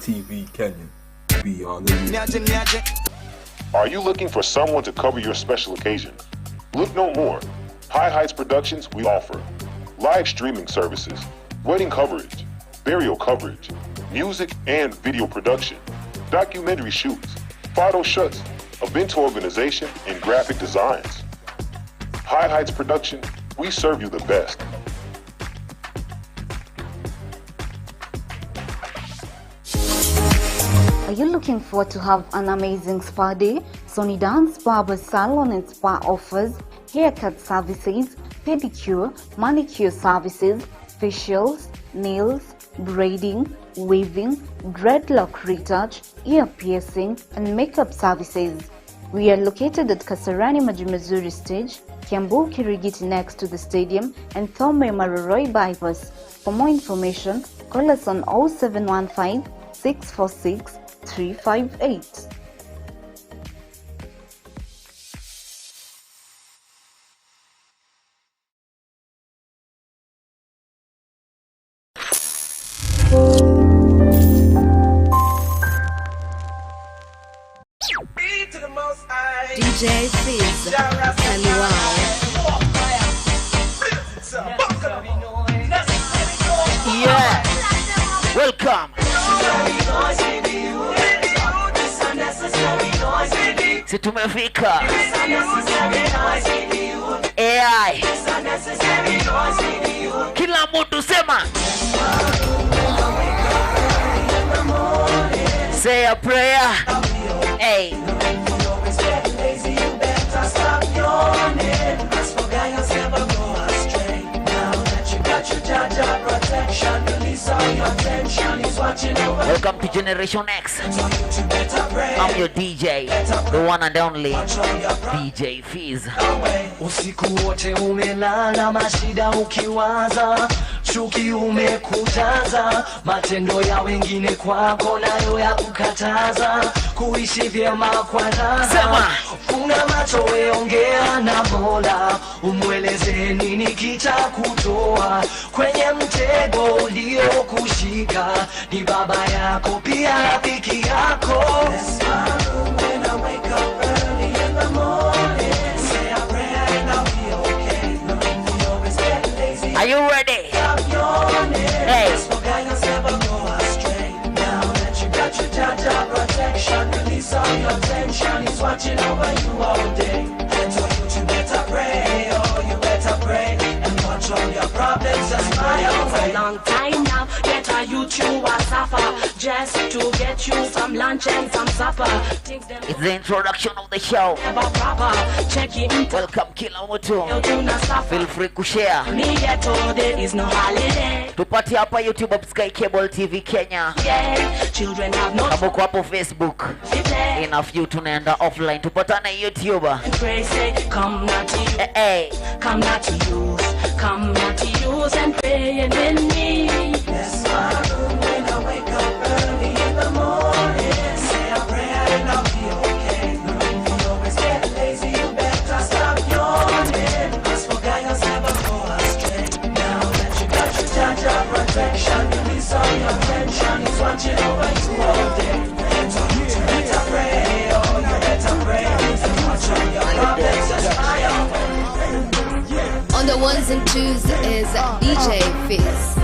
TV Kenya. Be on the Are you looking for someone to cover your special occasion? Look no more. High Heights Productions, we offer live streaming services, wedding coverage, burial coverage, music and video production, documentary shoots, photo shoots, event organization, and graphic designs. High Heights Production, we serve you the best. Are you looking forward to have an amazing spa day? Sony Dance Barber Salon and Spa offers haircut services, pedicure, manicure services, facials, nails, braiding, weaving, dreadlock retouch, ear piercing, and makeup services. We are located at Kasarani Majumazuri Stage, Kiambu Kirigiti next to the stadium, and Thome Maroroi bypass. For more information, call us on 0715 646 358. DJ Fizz, yeah, welcome. Si tumefika AI, kila mtu sema, say a prayer. Hey, welcome to Generation X. I'm your DJ, the one and only DJ Fizz. Usiku wote umelala, mashida ukiwaza, chuki umekutaza, matendo ya wengine kwako nayo ya kukataza, kuishi vyema kwa raha. Funga macho weongea na Mola, umweleze nini kitakutoa kwenye mtego uliokushika. Ni baba yako pia rafiki yako. Are you ready? Hey. Protection, release all your tension. He's watching over you all day. And so you better pray, oh you better pray, and watch all your problems and smile. For a long time now, get a youth you a suffer, just to get you some lunch and some supper. It's the introduction of the show. Welcome kila mtu. Feel free kushare. There is no holiday. Tupati hapa YouTube, Sky Cable TV Kenya. Yeah, children have no. Kama uko hapo Facebook, enough you tunaenda offline. Tupatane YouTube. Come not to you. Hey. Come not to use. Come not to use and pray and in me. That's my room when I wake up early in the morning. Say a prayer and I'll be okay. If you always get lazy, you better stop yawning. As for guys never go astray. Now that you got your Jaja protection, release all your tension. He's watching over you all day. And so you better pray, oh you better pray. And watch all your problems and smile. On the ones and twos is DJ Fizz.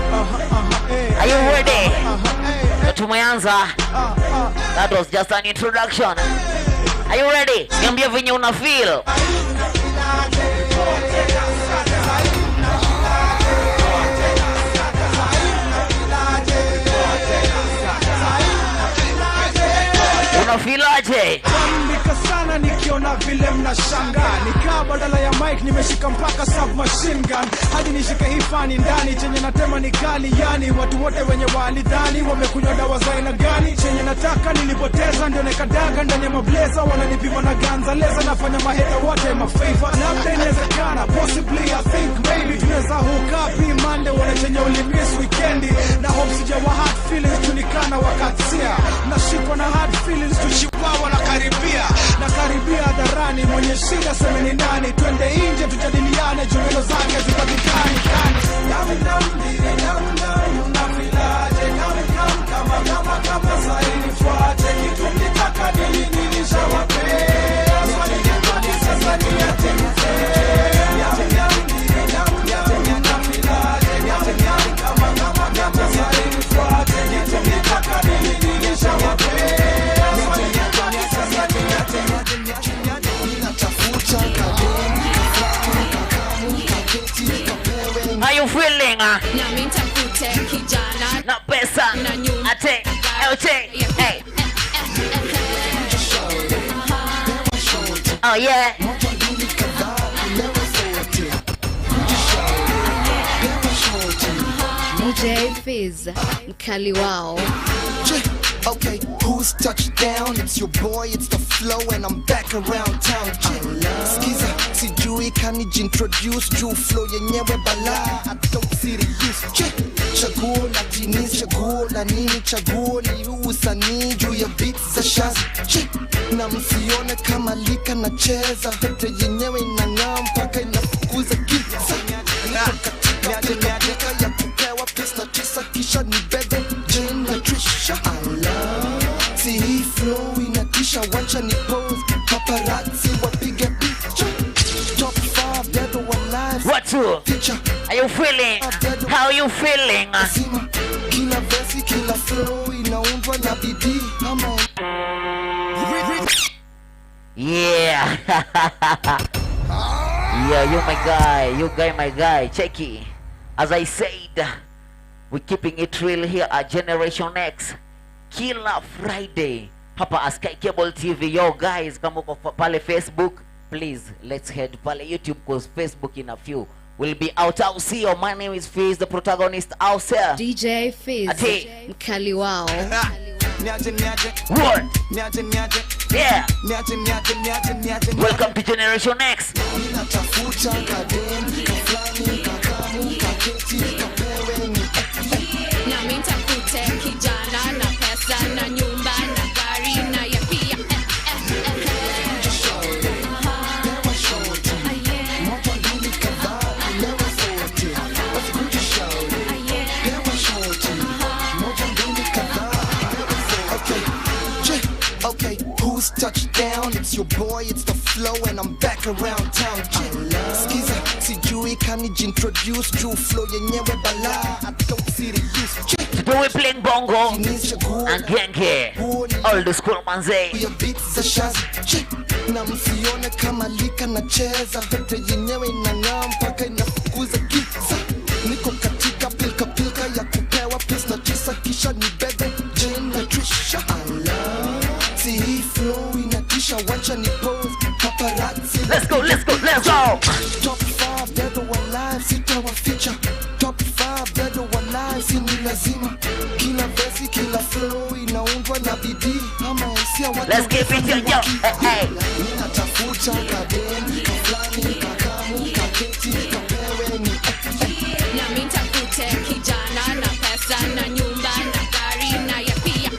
Are you ready? Tumeanza. That was just an introduction. Are you ready? Niambie venye una feel. Unafilaje? Nika sana nikiona vile mnashangaa, nikaa badala ya mic nimeshika mpaka submachine gun, hadi nishike hii fani ndani, chenye natema ni kali yani, watu wote wenye walidhani wamekunywa dawa za aina gani, chenye nataka nilipoteza ndio nikadaga ndani ya mableza, wananipima na ganza leza, nafanya maheta wote mafavor, labda inawezekana, possibly I think maybe tunaweza hook up hii Monday, wana chenye ulimiss weekendi, na hope sijawa hard feelings tulikana wakatia. Nashikwa na hard feelings tuchiwawa na karibia. Na karibia hadharani mwenye shida semeni nani. Twende nje tujadiliane jumelo zake zipatikani kani. Unafilaje kama zaini fuate. Kitu nitaka nilishawapea. Swali nyumbani sasa niyatemte. How you feeling? Na pesa ate eche hey. Oh yeah. DJ Fizz, mkali wao. Okay, who's touched down? It's your boy, it's the flow, and I'm back around town. Skiza, sijui kanijintroduce juu flow yenyewe bala. I don't see the use. Chaguo la tinis, chaguo la nini, chaguo ni usanii juu ya beats za shaz. Na msione kama lika na cheza, pete yenyewe inang'aa mpaka inafukuza giza. Katika ya kupewa pesa tisa kisha ni bebe Jane na Trisha. Si hii flow inatisha, wacha ni pose paparazzi wapige picha. Top 5 dead or alive. What you? Are you feeling? How you feeling? Kila verse, kila flow inaundwa na bidii ama. Yeah. Yeah, you my guy. You guy my guy. Check it. As I said, we're keeping it real here at Generation X. Kila Friday hapa Sky Cable TV. Yo guys, kama uko pale Facebook, please let's head pale YouTube cause Facebook in a few will be out. I'll see you. My name is Fizz, the protagonist out there. DJ Fizz, mkali wao. What? Yeah. Welcome to Generation X. Touchdown, it's your boy, it's the flow, and I'm back around town. Skiza, sijui kanijintroduce juu flow yenyewe bala. I don't see the use. Today we playing bongo and genge. All the school manze. We are beats za shaz. Na msione kama lika na cheza, pete yenyewe inang'aa mpaka inafukuza giza. Niko katika pilka pilka ya kupewa pesa tisa kisha ni bebe Jane na Trisha. Si hii flow inatisha, wacha ni pose paparazzi. Let's go, let's go, let's go. Top 5 dead or alive, sitawaficha. Top 5 dead or alive, si ni lazima. Kila verse, kila flow inaundwa na bidii ama hisia watu. Let's keep it yo, yo. Hey. Ninatafuta kadeni, kaflani, kakamu, kaketi, kapewe ni. Na mintakute kijana na pesa na nyumba na gari na ya pia.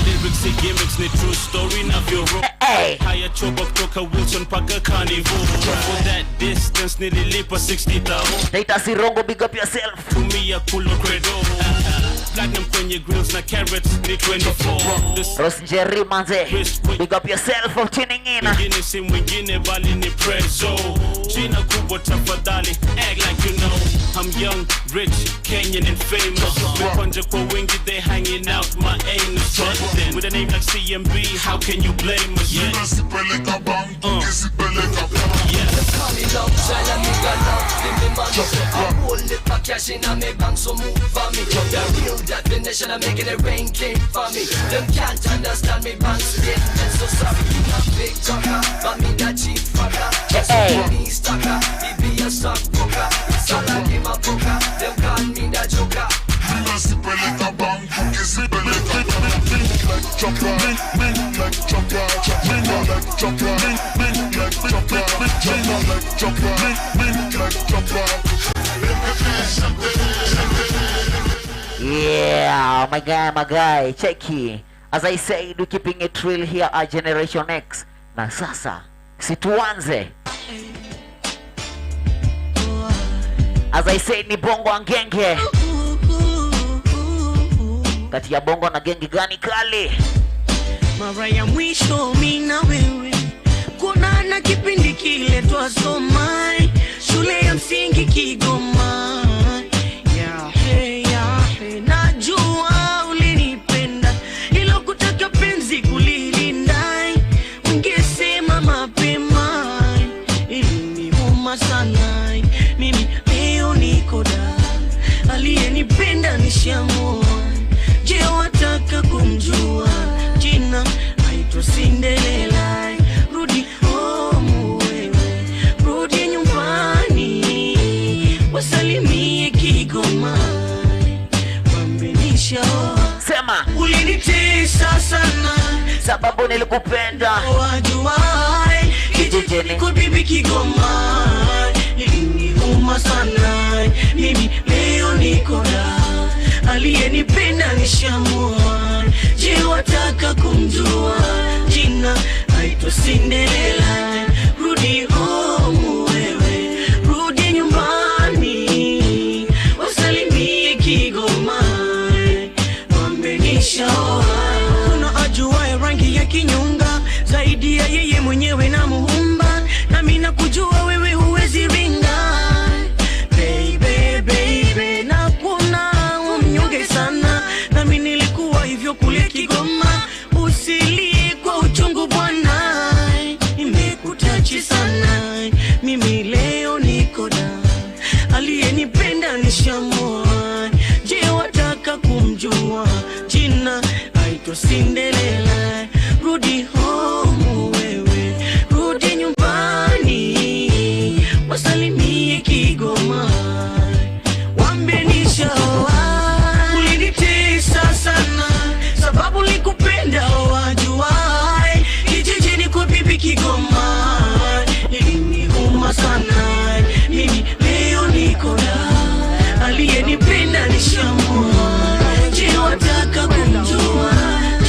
Lyrics and gimmicks ni true story na vyoro. Haya choba kutoka Wilson paka Carnival. For that distance nililipa 60,000. Data Sirongo, big up yourself. Tumia kulo credo. Platinum kwenye grills na carrots ni 24. Ross Jerry manze, big up yourself for tuning in. Mwingine si mwingine bali ni prezo. Jina kubwa tafadhali, act like you know. I'm young, rich, Kenyan and famous. Mepanja kwa wingi, they hanging out, my aim is trusting. With a name like CMB, how can you blame us? Yeah. Call me love, child, and me got love, give me money. I hold it for cash in a me bank, so move for me. The real definition of making it rain came for me. Them can't understand me bank statement, so sorry. Me not big talker, but me not cheap fucker. Just me stocker, he be a stockbroker. It's all I give a poker. Yeah, my guy, checky. As I said, we're keeping it real here at Generation X. Na sasa, situanze. As I said, ni bongo angenge. Kati ya bongo na genge gani kali? Mara ya mwisho mimi na wewe kuna na kipindi kile twasoma shule ya msingi Kigoma. Najua ulinipenda ilo kutaka penzi kulilinda, ungesema mapema iliniuma sana. Mimi leo niko da, aliyenipenda nishamua. Je, wataka kumjua jina? Aitwa Cinderella. Rudi home wewe, rudi nyumbani, wasalimie Kigoma. Sema ulinitesa sana sababu nilikupenda. Wajuai kijijini kwa bibi Kigoma, iliniuma sana. Mimi leo niko da, aliyenipenda nishamua. Je, wataka kumjua jina? Aitwa Cinderella. Rudi home wewe, rudi nyumbani, wasalimie Kigoma. Kuna ajuaye rangi ya kinyonga zaidi ya yeye mwenyewe na Muumba, na mimi nakujua wewe huwezi ringa. Baby, baby, na kuna mnyonge sana, na mimi nilikuwa hivyo kule Kigoma. Usilie kwa uchungu bwana, nimekutachi sana. Mimi leo niko da, aliyenipenda nishamua. Je, wataka kumjua jina? Aitwa Cinderella. Rudi home wewe, rudi nyumbani, wasalimie Kigoma. Wambenishaoa, ulinitesa sana sababu likupenda. Wajuai kijijini kwa bibi Kigoma, iliniuma sana. Mimi leo niko da, aliyenipenda nishamua. Je, wataka kumjua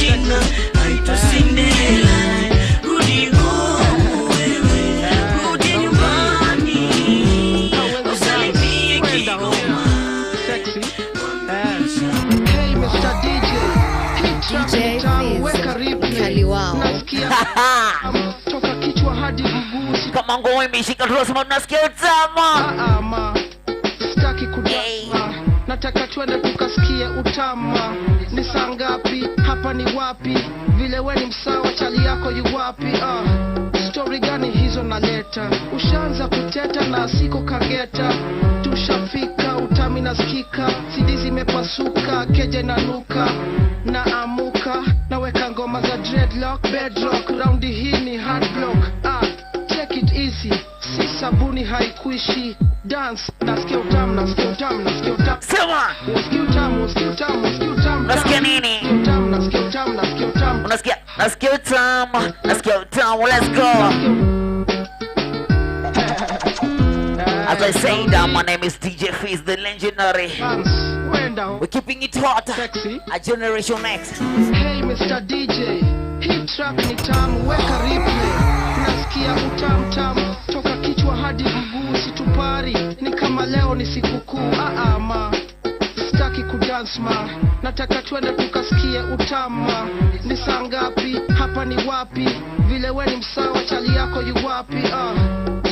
jina? Aitwa Cinderella. Rudi home wewe, rudi nyumbani, usalimie Kigoma. Hey Mr. DJ, DJ Kali wao. Toka kichwa hadi mguu. Kama ngoma imeshika tunasema tunasikia utama. Sitaki kudama, nataka twende tukasikie utama. Ni saa ngapi? Hapa ni wapi? Vile we ni msawa, chali yako yu wapi? Story gani hizo naleta? Ushaanza kuteta na siko kageta. Tushafika utami nasikika, CD zimepasuka, keje na nuka. Naamuka, naweka ngoma za dreadlock, bedrock. Raundi hii ni hard block. Take it easy, si sabuni haikuishi. Dance, nasikia utamu, nasikia utamu, nasikia utamu. Sema nasikia utamu, nasikia utamu, nasikia utamu. Nasikia nini? Utamu, nasikia utamu, nasikia utamu. Nasikia utamu, nasikia utamu. Let's go. As I say that, my name is DJ Fizz, the legendary. We're keeping it hot. Sexy. A Generation X. Hey Mr. DJ, hii track ni tamu, weka replay. Nasikia utamu tamu, toka kichwa hadi mguu. Situpari, ni kama leo ni sikukuu. Sitaki kudance ma, nataka twende tukasikie utama. Ni saa ngapi? Hapa ni wapi? Vile we ni msawa, chali yako yu wapi?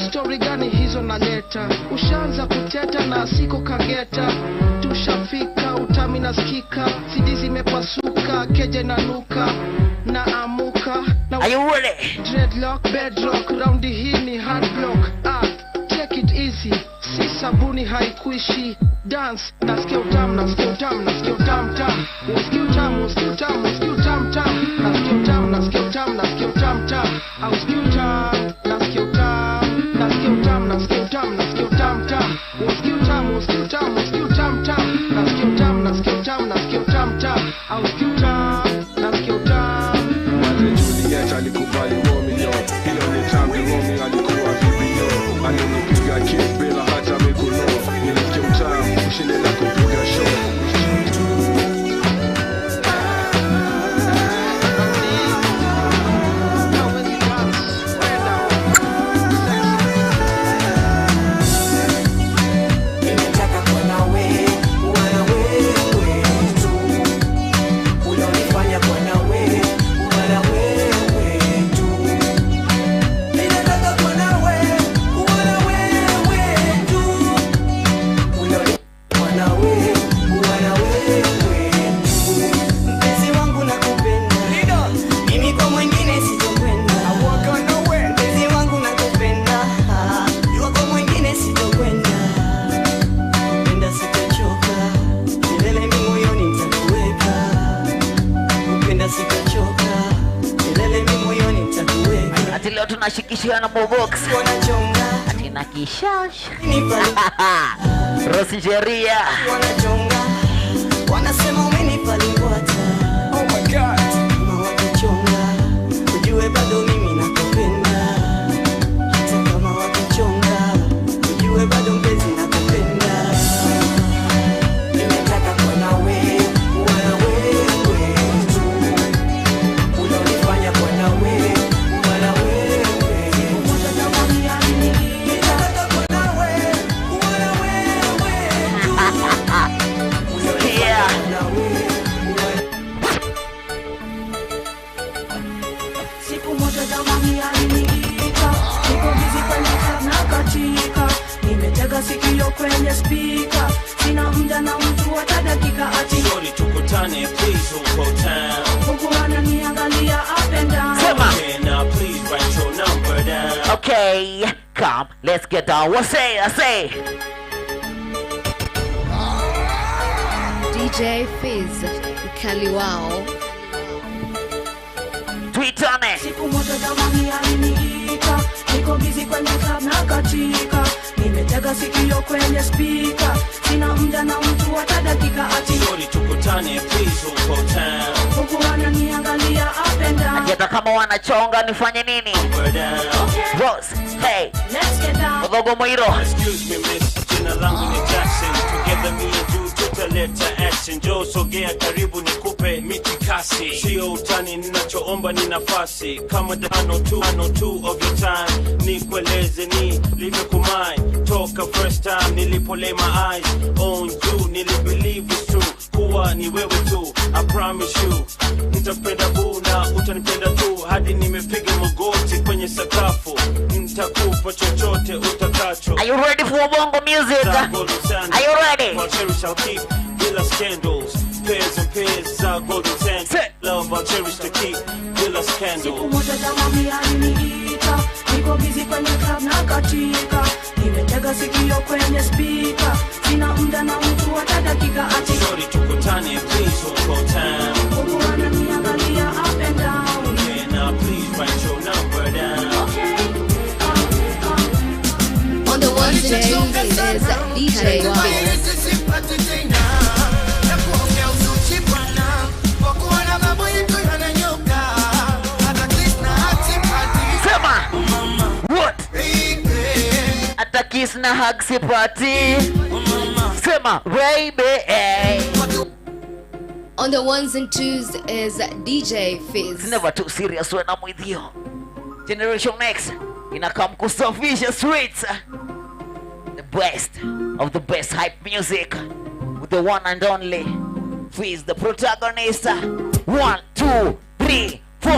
Story gani hizo naleta? Ushaanza kuteta na siko kageta. Tushafika utami nasikika, CD zimepasuka, keje na nuka. Naamuka, Are you ready? dreadlock, bedrock. Raundi hii ni hard block. Take it easy, si sabuni haikuishi. Dance, nasikia utamu, nasikia utamu, nasikia utamu tamu. Nasikia utamu, nasikia utamu, nasikia utamu tamu. Nasikia utamu, nasikia utamu, nasikia utamu tamu. Nasikia utamu, nasikia utamu, nasikia utamu, nasikia utamu, nasikia utamu tamu. Nasikia utamu, nasikia utamu, nasikia utamu tamu. Nasikia utamu, nasikia utamu, nasikia utamu tamu. Nasikia utamu, nasikia utamu. Juliet alikubali Romeo, hilo ni tambi Romeo alikuwa vibio. tunashikishana box. Atina kishash. Rosijeria. Wanasema umenipa lingwata. Oh my God. Mawakichonga, ujue bado mimi nakupenda. Hata kama wakichonga, ujue bado mpenzi nakupenda. Nimetaka kwa nawe, wewe tu. Unanifanya kwa nawe, wewe. Unatamani yani, nimetaka kwa nawe, wewe tu. Yeah. Siku moja zamani aliniita, niko busy kwenye club na katika, nimetega sikio kwenye speaker, sina muda na mtu hata dakika ati Shorty tukutane please huko town. huku ananiangalia up and down. Sema. Okay, now please write your number down. Okay, come, let's get down. What say? I say. DJ Fizz, mkali wao. Tweet on it. Siku moja zamani aliniita, niko busy kwenye club na katika, nimetega sikio kwenye speaker, sina muda na mtu hata dakika ati Shorty tukutane please huko town. huku ananiangalia up and down. Hata kama wanachonga nifanye nini? Number down. Okay, Rose, hey, let's get down. Ogogo Moiro. Excuse me miss, jina langu ni Jackson. Together me and you tutaleta action. Joe sogea karibu nikupe mitikasi. Sio utani ninachoomba ni nafasi. Kama dano two of your time. Nikueleze ni limekumai. Toka first time nilipo lay my eyes on you. Nilibelieve it's true. Kuwa ni wewe tu. I promise you. Nitapenda boo na utanipenda tu. Hadi nimepiga magoti kwenye sakafu. Nitakupa chochote utakacho. Are you ready for bongo music? Are you ready? I'll cherish, I'll keep villa scandals. Pairs and pairs, golden sand. Love, I'll cherish to keep villa Siku scandals. moja zamani aliniita, niko busy kwenye club na katika, nimetega sikio kwenye speaker, sina muda na mtu hata dakika ati Shorty tukutane please huko town. huku ananiangalia up and down. Okay, now please write your number down. On the ones and twos is DJ Wow. Sema. What? Ata kiss na hug sipati. Sema, baby. On the ones and twos is DJ Fizz. It's never too serious when I'm with you. Generation X inakam kusafisha streets. The best of the best hype music with the one and only Fizz, the protagonist. 1, 2, 3, 4.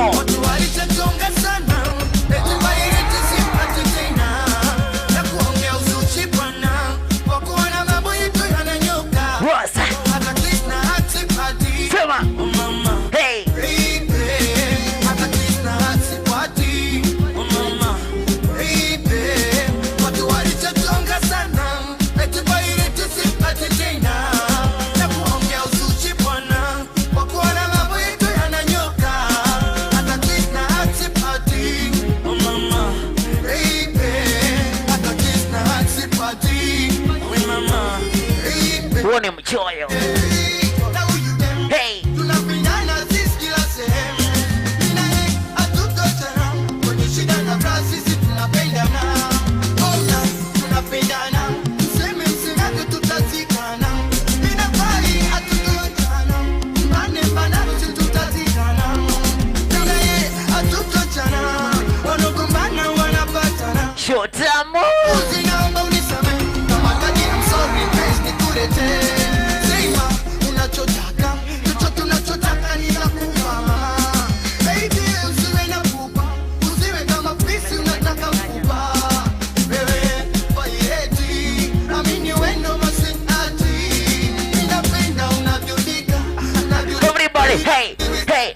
Rosa. Sema. Hey. Huo ni mchoyo. Hey. Shotamu. Everybody, hey, hey.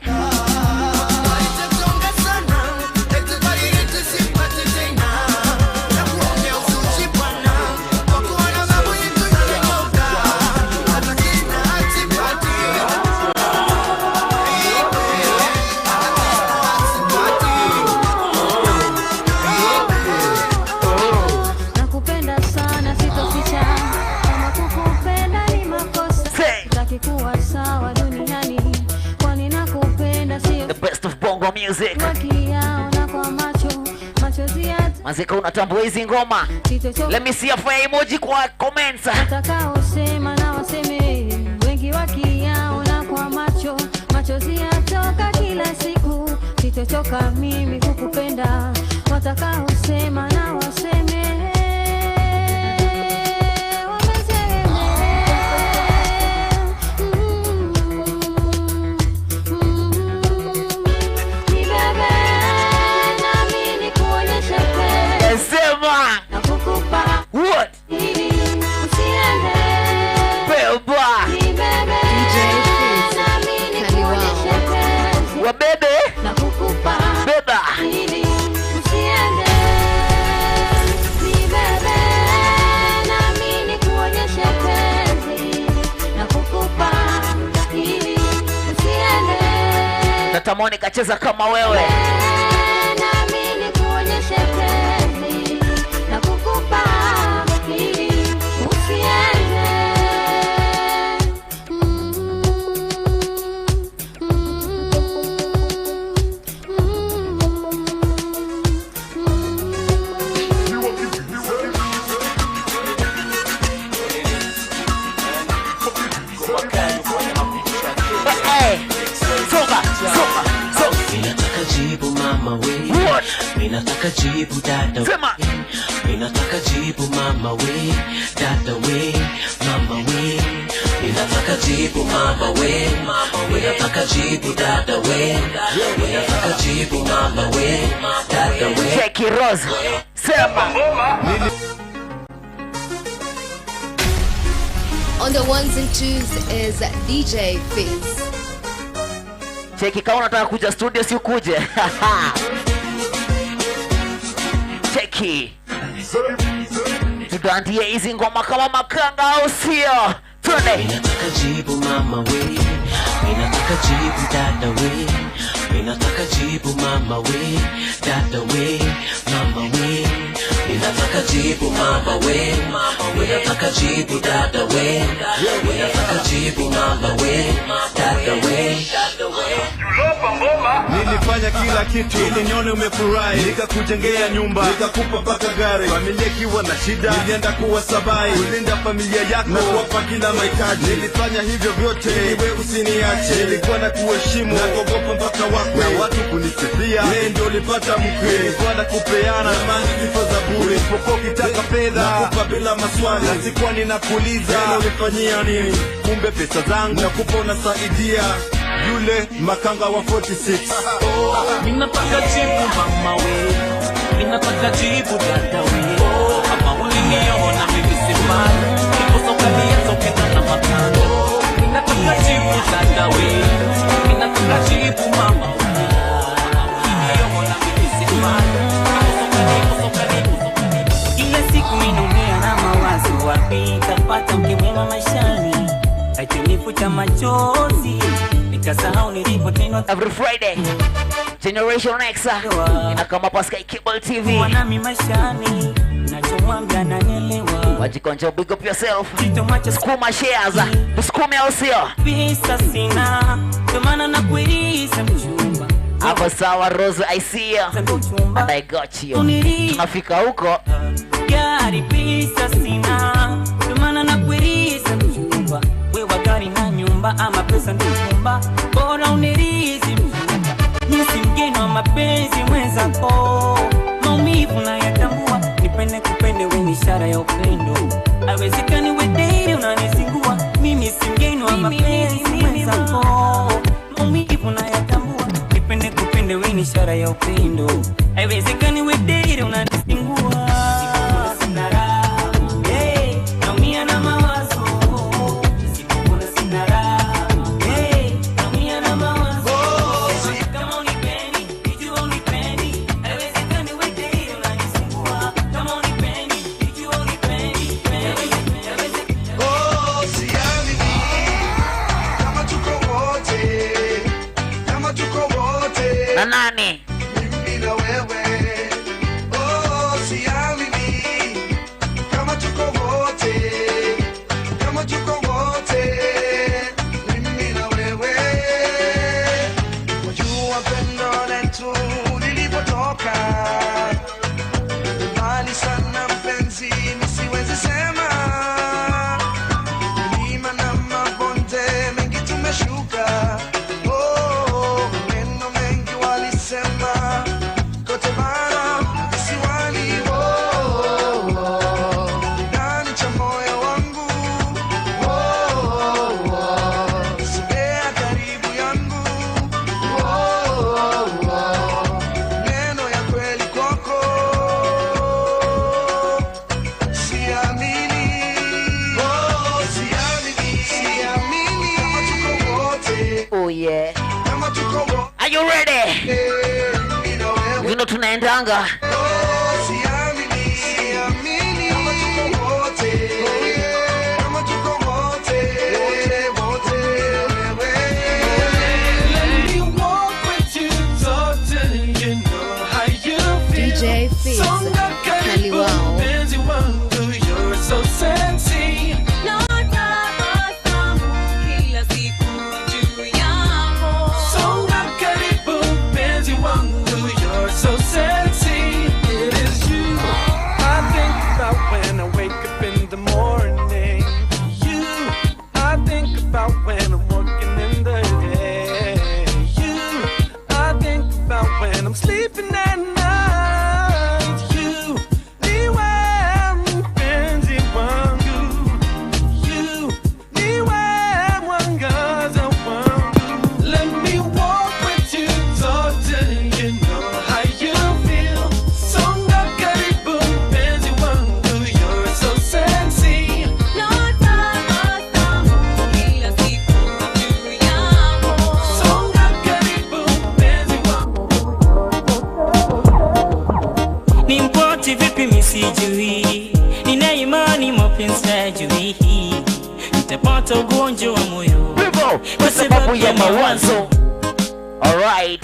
Mazeka unatambua hizi ngoma? Let me see a fire emoji kwa comments. Watakaosema na waseme, wengi wakiyaona kwa machozi yatoka kila siku. Sitochoka mimi kukupenda, watakaosema na waseme. What? Wabebe beba natamani kacheza kama wewe. Ninataka jibu dada we. Ninataka jibu mama we. Dada we, mama we. Ninataka jibu mama we. Ninataka jibu dada we. Ninataka jibu mama we. Dada we. Jackie Rose. Sema. On the ones and twos is DJ Fizz. Cheki kama unataka kuja studio si ukuje. Cheki. Nigandie hizi ngoma kama makanga au sio? Twende. Ninataka jibu mama we. Ninataka jibu dada we. Ninataka jibu mama we. Dada we, mama we. Ninataka jibu mama we. Ninataka jibu dada we. Ninataka jibu mama we. Dada we. Nilifanya kila kitu ili nione umefurahi, nikakujengea nyumba, nikakupa paka gari, familia ikiwa na shida nilienda kuwa sabai, kulinda familia yako na kuwapa kila mahitaji. Nilifanya hivyo vyote wewe usiniache, nilikuwa na kuheshimu na kuogopa mpaka wako na watu kunisifia, wewe ndio ulipata mke. Nilikuwa na kupeana sifa za bure, usipokuwa ukitaka fedha nakupa bila maswali, na sikuwa ninakuuliza ulifanyia nini, kumbe pesa zangu nakupa unasaidia yule makanga wa 46. Ninataka jibu mama we. Ninataka jibu dada we. Kama uliniona mimi simani, nikosoka niatoke na makanga. Ninataka jibu dada we. Ninataka jibu mama we. Uliniona mimi simani, nikosoka. Kila siku ninaumia na mawazo, wapi tapata mke mwema maishani, akinifuta machozi nikasahau nilipo tena. Every Friday Generation X inakama pa Sky Cable TV. Wanami maishani nachomwambia nanielewa. Wajikonja, big up yourself. Skuma shares. Uskume au sio? Pesa sina, ndio maana nakuirisha mchumba. Hapo sawa Rose, I see you. And I got you. Tunafika huko. Gari pesa sina, ndio maana nakuirisha mchumba. Wewe gari na nyumba ama pesa ndio chumba, bora unirizi mchumba. Nisi mgeni wa mapenzi mwenzako, maumivu na yatambua. Nipende kupende wewe ni ishara ya upendo, haiwezekani wewe daily unanisingua. Mimi si mgeni wa mapenzi mwenzako, maumivu na yatambua. Nipende kupende wewe ni ishara ya upendo, haiwezekani wewe daily unanisingua. Sina raha, naumia na mawazo. Sikuna sina raha, naumia na mawazo. Kama unipendi, nijua unipendi, haiwezekani wewe daily unanisingua. Kama unipendi, nijua unipendi, haiwezekani. Oh, siamini kama tuko wote, kama tuko wote. Na nani? Mimi na wewe. Oh, Anga. DJ Fizz, Kali wao. Sijui, nina imani mapenzi hajui, nitapata ugonjwa wa moyo kwa sababu ya mawazo. Alright,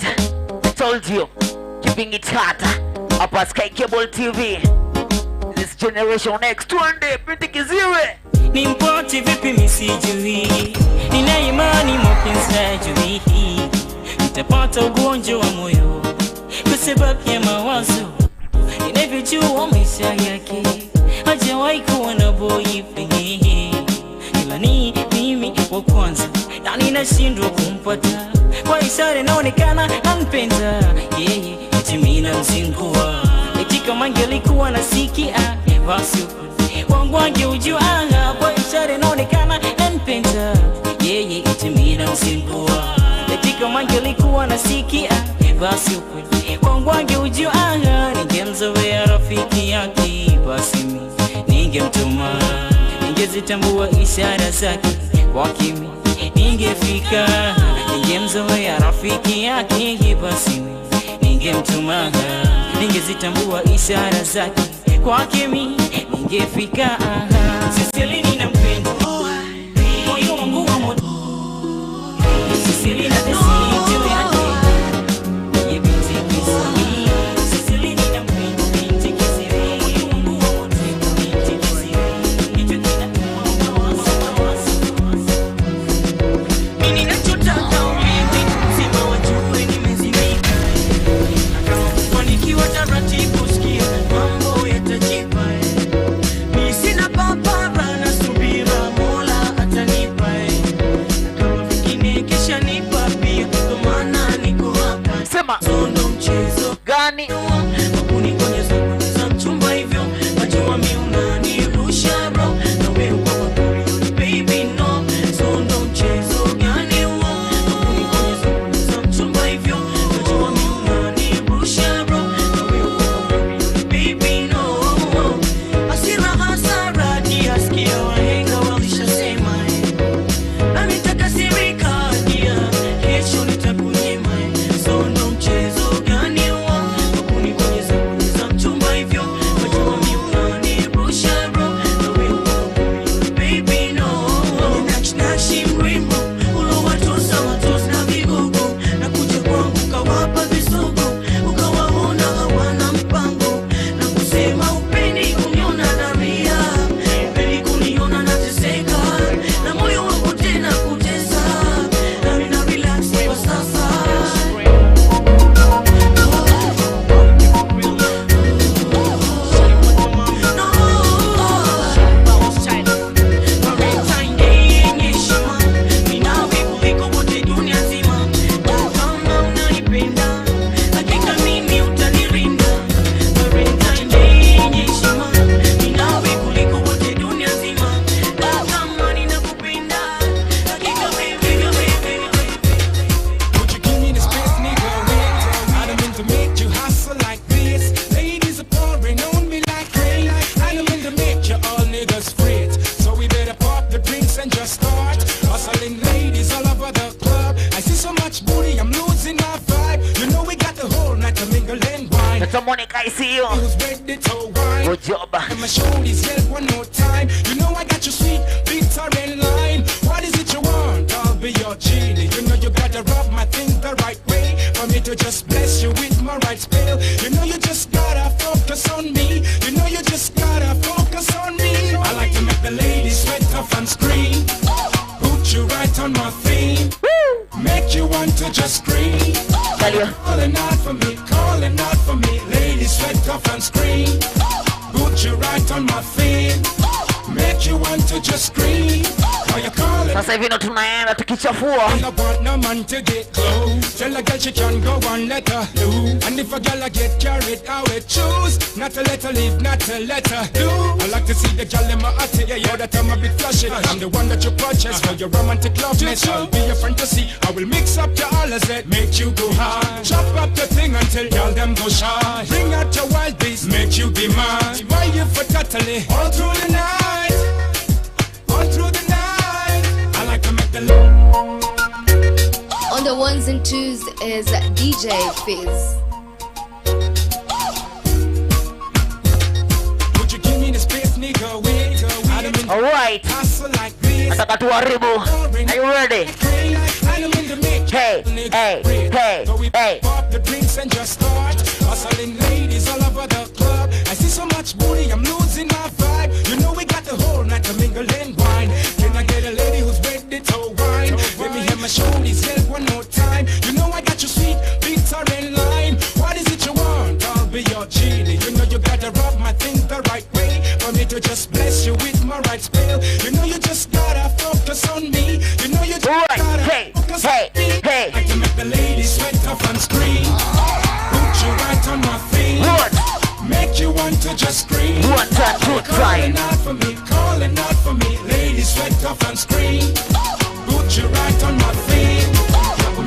I told you, keeping it hot hapa Sky Cable TV. This Generation X, tuende pindi kiziwe. Nimpati vipi misijui, nina imani mapenzi hajui, nitapata ugonjwa wa moyo kwa sababu ya mawazo. Ninavyojua maisha yake hajawahi kuwa na boyfriend, ila ni mimi wa kwanza na ninashindwa kumpata. Kwa ishara inaonekana anipenda yeye, eti mimi namzingua, eti kama angelikuwa nasikia basi wangu angeujua. Kwa ishara inaonekana anipenda yeye, eti mimi namzingua, eti kama angelikuwa nasikia basi wangu angeujua. Ningemzoea rafiki yake, basi mimi ningemtuma, ningezitambua ishara zake kwa kimi ningefika. Ningemzoea rafiki yake, basi mimi ningemtuma, ningezitambua ishara zake kwa kimi ningefika. Sisili ninampenda moyo wangu wa moto, Sisili na desiju yake. Kisha nipa pia I see you. Good job. My shoulders help one more time. You know I got you sweet, bitter and lime. What is it you want? I'll be your genie. You know you gotta rub my thing the right way for me to just bless you with my right spell. You know you just gotta focus on me. You know you just gotta focus on me. I like to make the ladies sweat off and scream. Put you right on my theme. Make you want to just scream. Calling out for me, calling out for me. Ladies sweat off and scream. Put you right on my theme. Make you want to just scream. Sasa hivi ndo tunaenda tukichafua. I want no man to get close. Tell a girl she can go and let her do. And if a girl get carried, I will choose not to let her live, not to let her do. I like to see the girl in my attic. Yeah, yeah, that I'm a bit flashy. I'm the one that you purchase for your romantic loveness. I'll be your fantasy. I will mix up your all that make you go high. Chop up the thing until y'all them go shy. Bring out your wild beast, make you be mine. Why you for totally all through the night, all through the night. I like to make the On the ones and twos is DJ Fizz. Would you give me the space, nigga? All right. Nataka tuharibu. Are you ready? Hey, hey, hey, hey. Pop the drinks and just start hustling ladies all over the club. I see so much booty, I'm losing my vibe. You know we got the whole night to mingle and wine. Can I get a lady who's ready to wine? Let me have my shoulders help one more time. You know I got you sweet, bitter and lime. What is it you want? I'll be your genie. You know you gotta rub my thing the right way for me to just bless you with my right spell. You know you just gotta focus on me. You know you just gotta focus on me. Hey. I can make the ladies sweat off and scream. Put you right on my feet. Make you want to just scream. One time, two time. Calling out for me, calling out for me. Ladies sweat off and scream. Put you right on my feet.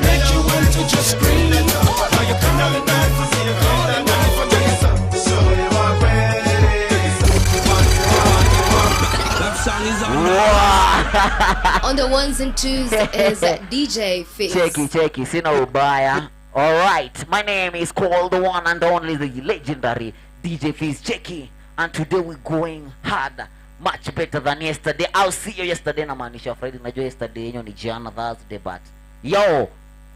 Make you want to just scream. Now you calling out for me, calling out for me. So you are ready. That song is On the ones and twos is DJ Fizz. Cheki, sina ubaya. Alright, my name is called the one and only the legendary DJ Fizz Cheki. And today we're going hard, much better than yesterday. I'll see you yesterday na maanisha Friday. Najua yesterday yenyo ni jana Thursday, but yo,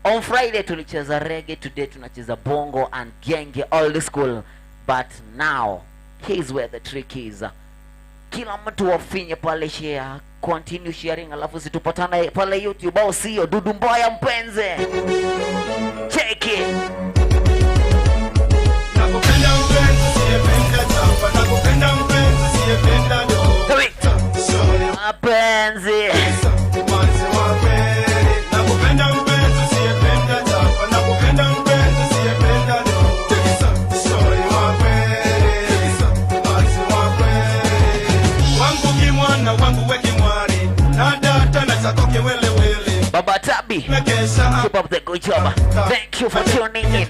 on Friday tulicheza reggae, today tunacheza bongo and genge, all the school. But now, here's where the trick is. Kila mtu wafinye pale share, continue sharing, alafu situpatana pale YouTube au sio? Dudu Mbaya mpenze. Check it. Nakupenda mpenzi, siyependa tamba. Nakupenda mpenzi, siyependa do. Mapenzi. Nakupenda mpenzi, siyependa tamba. Nakupenda mpenzi, siyependa do. Wangu kimwana, wangu wekimwari. Nadata na sakoke wele wele. Baba Tabi, keep up the good job. Thank you for tuning in.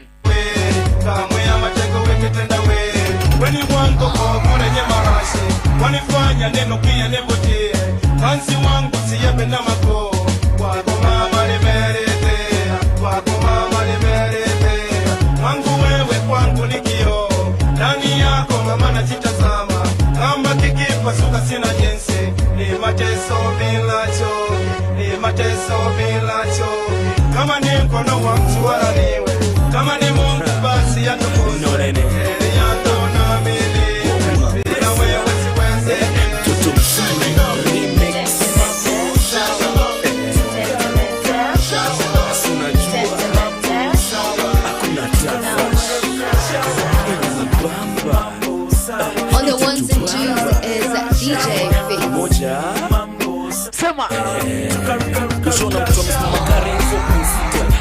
Weni wangu kukule nye marashi. Wanifanya neno kia nebutie. Kansi wangu siyebe na mako. Wako mama nimerete. Wako mama nimerete. Wangu wewe kwangu nikio. Ndani yako mama najitazama. Kama kikipa suka sina jinsi. Ni mateso bila choki. Ni mateso bila choki. Kama ni mkono wa mtu wala niwe. Kama ni Mungu basi atukuze. Heri yako na mili. Bila wewe siweze. On the ones and twos is DJ Fizz. Sema.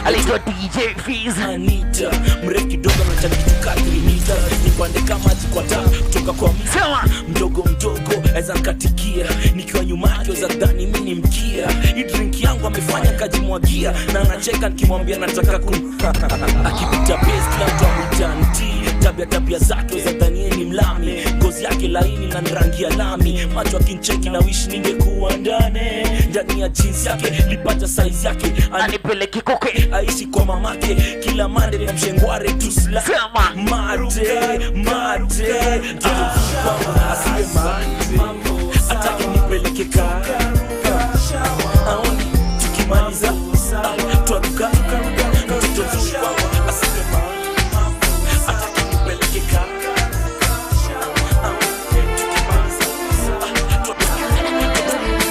Alito DJ Fizz. Anita mrefu kidogo na kitu kadri mita nipande kama jikwata kutoka kwa sema mdogo aweza nkatikia nikiwa nyuma yake za dhani mimi ni mkia hii drink yangu amefanya kajimwagia na anacheka nikimwambia nataka akipita base kila mtu amtanti tabia zake za dhani ni mlami ngozi ngozi yake laini na rangi ya lami, macho akincheki na wish ningekuwa ndani ya jeans yake, lipata size yake, anipeleke koke aishi kwa mamake, kila mande na mshengware tu sla mate asiwe mambo, atake nipeleke kaka aoni tukimaliza tuaduka mtoto wangu asiwe mambo, atake nipeleke kaka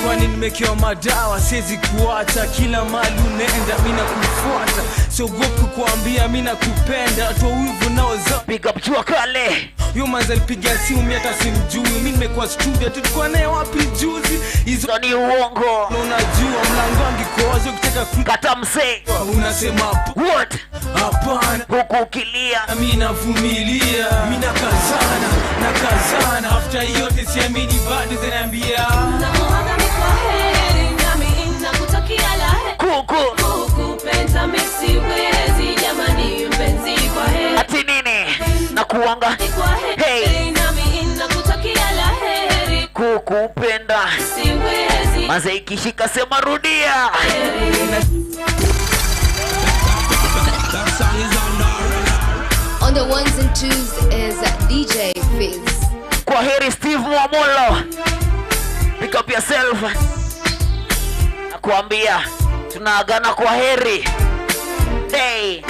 kwani nimekewa madawa, siwezi kuacha, kila mali unaenda mina kufuata, siogopi kuambia mina kupenda, toa wivu nao za pick up chua kale. Yo manza alipiga simu mimi hata simjui, mimi nimekuwa studio tulikuwa naye wapi juzi, hizo ni uongo. Unajua mlango wangu kozo ukitaka kata mse unasema what hapana, huku kilia mimi navumilia, mimi nakazana after yote siamini bado zinaambia namuaga mikwaheri nami nakutakia laheri kukupenda misiwezi jamani mpenzi kwa heri ati nini nakuanga hey nami nakutakia laheri kukupenda siwezi maze ikishika sema rudia. On the ones and twos is DJ Fizz. Kwa heri Steve Mwamolo, pick up yourself. Nakuambia tunaagana kwa heri. Hey.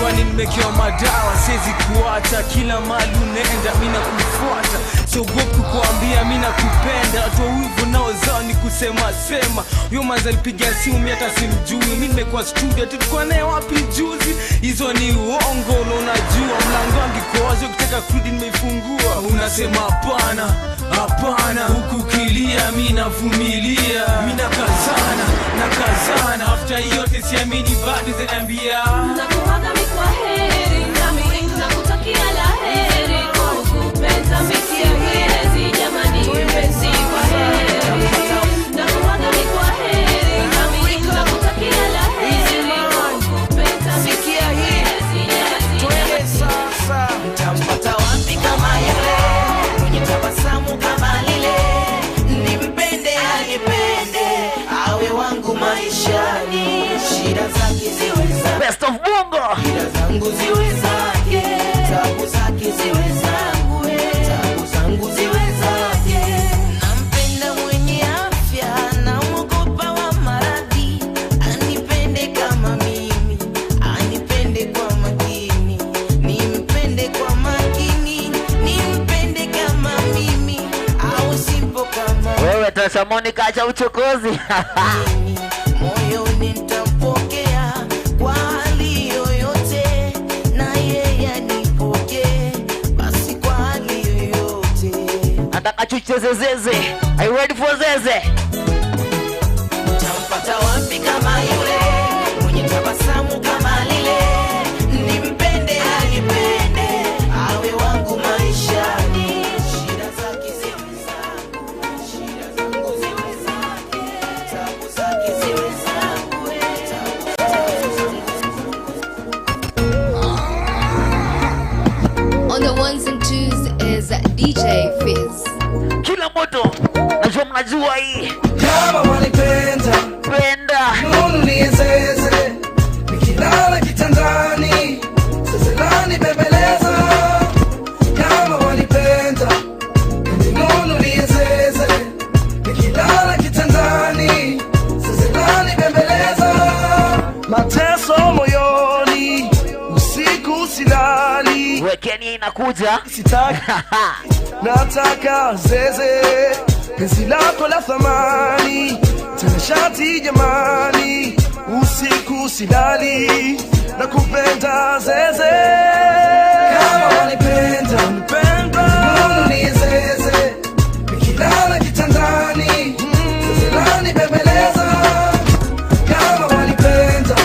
kwani nimekewa madawa, siwezi kuacha, kila mali unaenda mina kufuata, siogopi kuambia mina kupenda, toa wivu nao zao ni kusema sema. Yo manza alipiga simu mimi hata simjui, mimi nimekuwa studio tulikuwa naye wapi juzi, hizo ni uongo. Unajua mlango wangu kozo ukitaka kurudi nimeifungua, unasema hapana huku kilia, mimi navumilia, mimi nakazana after yote siamini bado zinaambia nakuaga mikwaheri nami nakutakia laheri kukupenda misiwezi jamani mpenzi kwa heri nakuaga mikwaheri nami nakutakia laheri kukupenda misiwezi jamani sasa nitampata wapi kama yule mwenye tabasamu kama lile, nimpende anipende awe wangu maishani, shida zake ziwe za best of Bongo, shida zangu ziwe zake, tabu zake ziwe zangu, tabu zangu ziwe zake. Nampenda mwenye afya na mwogopa wa maradhi, anipende kama mimi, anipende kwa makini, nimpende kwa makini, nimpende kama mimi, au simpo kama wewe Tasha Monica, acha uchokozi. moyoni nitampokea kwa hali yoyote, na yeye anipokee basi kwa hali yoyote. Nataka chucheze zeze. Are you ready for zeze? Nitampata wapi kama yule mwenye tabasamu kama lile, nimpende anipende awe wangu maishani, shida zake ziwe zangu, shida zangu ziwe zake, tabu zake ziwe zangu, On the ones and twos is DJ Fizz. Kila moto najua mnajua hii kama wanipenda penda nunulie zeze, nikilala kitandani zezelani bembeleza. Kama wanipenda nunulie zeze, nikilala kitandani zezelani bembeleza. Mateso moyoni usiku silali, wekeni inakuja sitaki nataka zeze, penzi lako la thamani, tena shati jamani, usiku silali na kupenda zeze. Kama wanipenda nunulie zeze, nikilala kitandani zezelani bembeleza. Kama wanipenda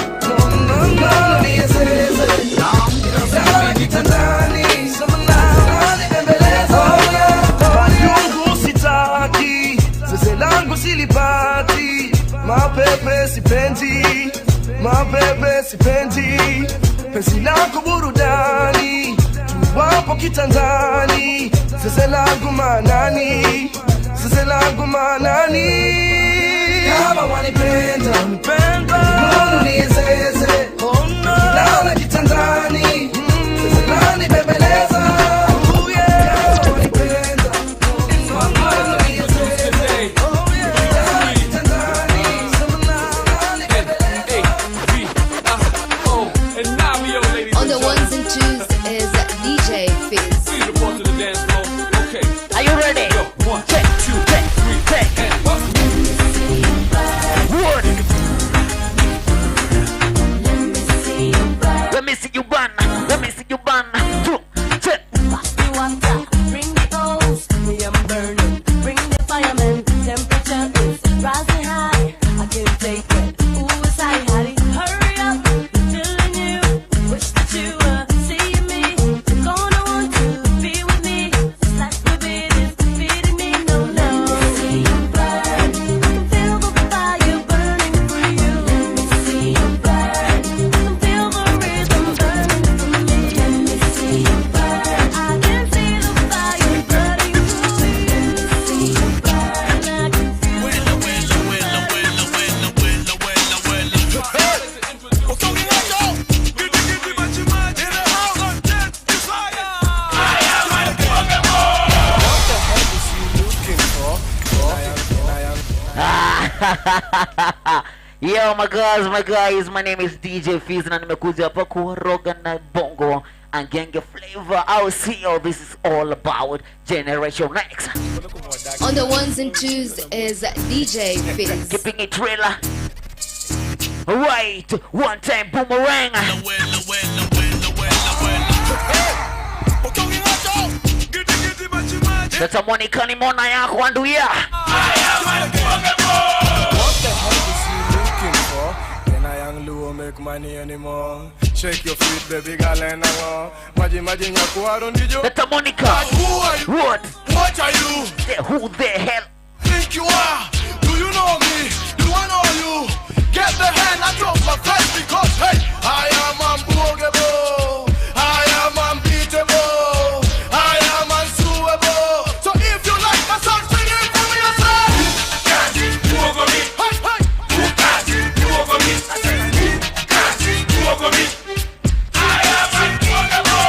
nunulie zeze, nikilala kitandani zezelani bembeleza. Majungu sitaki, zeze langu silipati, mapepe sipendi, penzi lako burudani, tuwapo kitandani Sasa langu manani, sasa langu manani. Kama wanipenda, mbona niezeze? Naona kitandani, sasa nani bebeleza? On the ones and twos is DJ Fizz. Are you ready? 1, 2, 3, and 1. Let me see you burn. Let me see you burn. 2, 3. Bring the coals, me I'm burning. Bring the fireman, temperature is rising high. I can't take it. Ooh, it's high, honey. Hurry up, feeling you. Wish that you were seeing me. Gonna want to be with me. Just like the beat is feeding me. No, no. Let me see you burn. I can feel the fire burning for you. Let me see you burn. I can feel the rhythm burning for me. Let me see you burn. I can feel the fire burning for me. Let me see you burn. I can feel Yo my guys, my name is DJ Fizz na nimekuja hapa kuroga na bongo and genge flavor. I'll see you. This is all about Generation Next. On the ones and twos is DJ Fizz. Keeping it real. Right, one time boomerang. Sasa Monica ni mona yako anduia. Make money anymore. Shake your feet, baby girl, and imagine That's Monica. Who are you? What are you? Who the hell think you are? Do you know me? Do I know you? Get the hand out of my face because hey, I am unbogable. I am unbeatable. I am unsuable. So if you like my song, sing it for me yourself. Who got you? Who over me? Hey, hey. Who got you? Who over me? I said, who got you? Who over me? I am unbogable.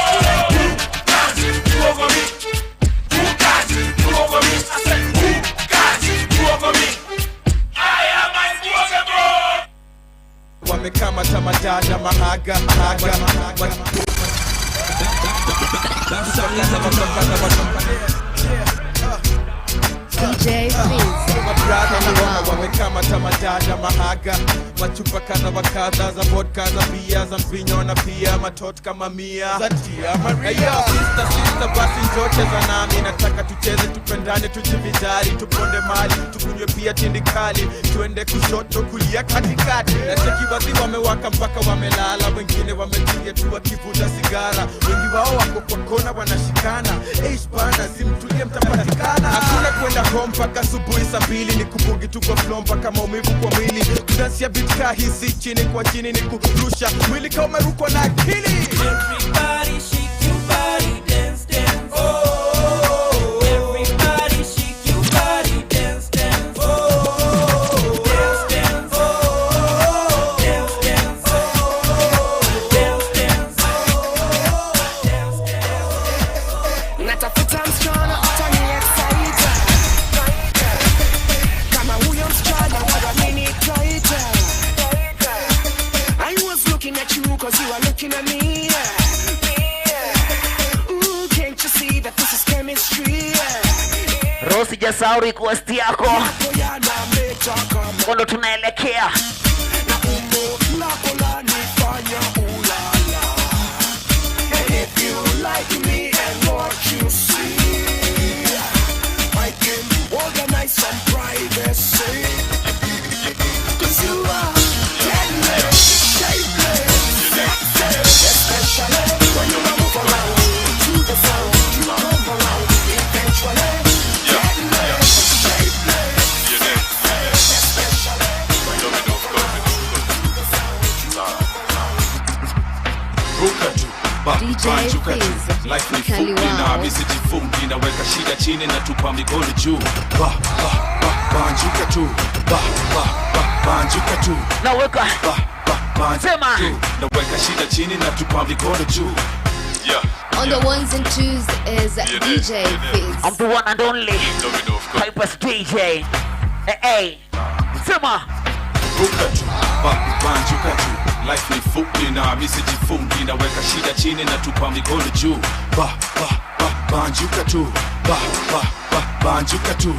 Who got you? Who over me? Who got you? Who over me? I said, who got you? Who over me? I am unbogable. Wamekamata madada mahaga. DJ Fizz. Wamekamata madada mahaga, machupa kadha wa kadha za vodka za bia za mvinyo na pia matot kama mia za tia Maria. Sister basi njote za nami, nataka tucheze tupendane tujivijari tuponde mali tukunywe pia tindikali tuende kushoto kulia katikati. Na cheki wazi wamewaka mpaka wamelala, wengine wametulia tu wakivuta sigara, wengi wao wako kwa kona wanashikana. Eish bana simtulie mtapatikana. Hakuna kwenda home mpaka asubuhi saa 2 ni kubugi tu kwa flow mpaka maumivu kwa mwili. Kudansia beat kahisi chini kwa chini ni kurusha mwili kama umerukwa na akili. Everybody shake your body, dance, dance. Oh, everybody shake your body, dance, dance. Oh, dance, dance. Oh, dance, dance. Oh, dance, dance. Dance, dance. Natafuta msichana ataniexcite. Kama huyo msichana wadhamini taita. I was looking at you cause you are looking at me. Ooh, can't you see that this is chemistry? Rosi jasau request yako. Kondo tunaelekea. And if you like me and what you see, I can organize some privacy. Cause you are deadly, shapeless, especially when you move around to the sound. You come around eventually. Deadly, shapeless, especially when you move around to the sound. DJ Fizz. Kaliwao. naweka shida chini na tupa mikono juu. Banjuka tu, banjuka tu, naweka sema, naweka shida chini na tupa mikono juu. On the ones and twos is DJ Fizz. I'm the one and only Hyper's DJ. Hey, sema, ruka tu, banjuka tu. Life ni fupi na mimi sijifungi, naweka shida chini na tupa mikono juu. Banjuka tu, banjuka tu,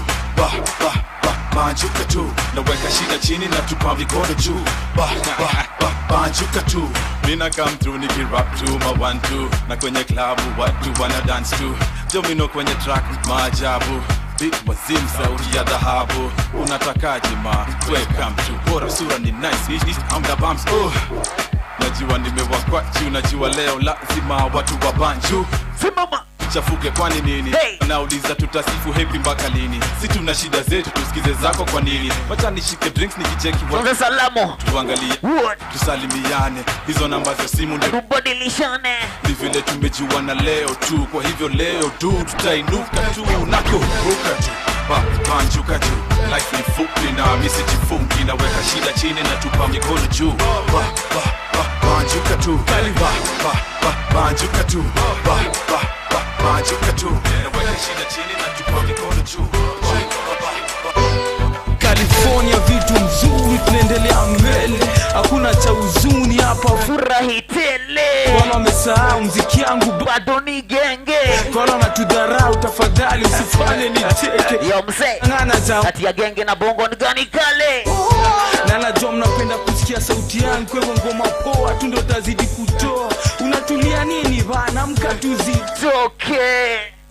banjuka tu, naweka shida chini na tupa mikono juu. Banjuka tu, mina come through niki rap tu ma 1-2 na kwenye klabu watu wana dance tu. Domino kwenye track maajabu, beat wazim sauti ya dhahabu. Unatakaje ma, welcome to bora sura ni nice, I'm the bumps. Najua nimewakwachi, unajua leo lazima watu wa banju. Simama chafuke kwani nini? Nauliza tutasifu happy mpaka lini? Si tuna shida zetu tusikize zako kwa nini? Wacha nishike drinks nikicheki watu salamu, tuangalie tusalimiane, hizo namba za simu ndio tubadilishane. Ni vile tumejuana leo tu, kwa hivyo leo tu tutainuka tu na kuruka tu. Banjuka tu, life ni fupi na mimi sijifungi, naweka shida chini na tupa mikono juu. Banjuka tu, banjuka tu, banjuka tu, naweka shida chini na tupa mikono juu. California vitu mzuri, tunaendelea mbele, hakuna cha huzuni hapa, furahi tele. Wana wamesahau mziki yangu bado ni genge, wana natudharau, tafadhali usifanye nicheke. Yo mzee, ngana za kati ya genge na bongo ni gani kale? Na najua mnapenda kusikia sauti yangu, kwa hivyo ngoma poa tu ndio tazidi kutoa. Unatulia nini bana, mkatuzitoke,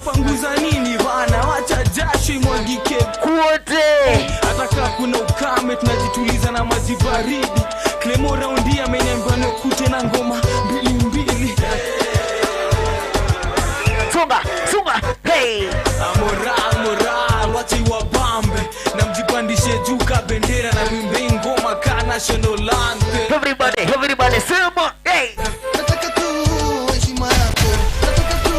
panguza nini bana, wacha jasho imwagike kote. Hata kama kuna ukame tunajituliza na maji baridi. Clemo raundi ameniambia nikute na ngoma mbili. Sunga, hey. Moral, wacha iwabambe na mjipandishe juu ka bendera na mwimbe ngoma ka national anthem. Everybody sema, hey. Nataka tu heshima yako, nataka tu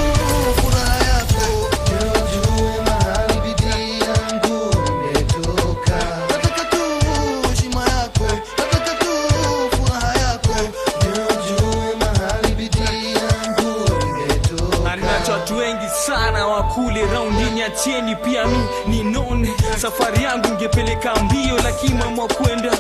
furaha yako, ujue mahali bidii yangu imetoka. Nataka tu heshima yako, nataka tu furaha yako, ujue mahali bidii yangu imetoka. Anacho watu wengi sana wakule raundini, achieni pia mi ninone. Safari yangu ngepeleka mbio, lakini mama kwenda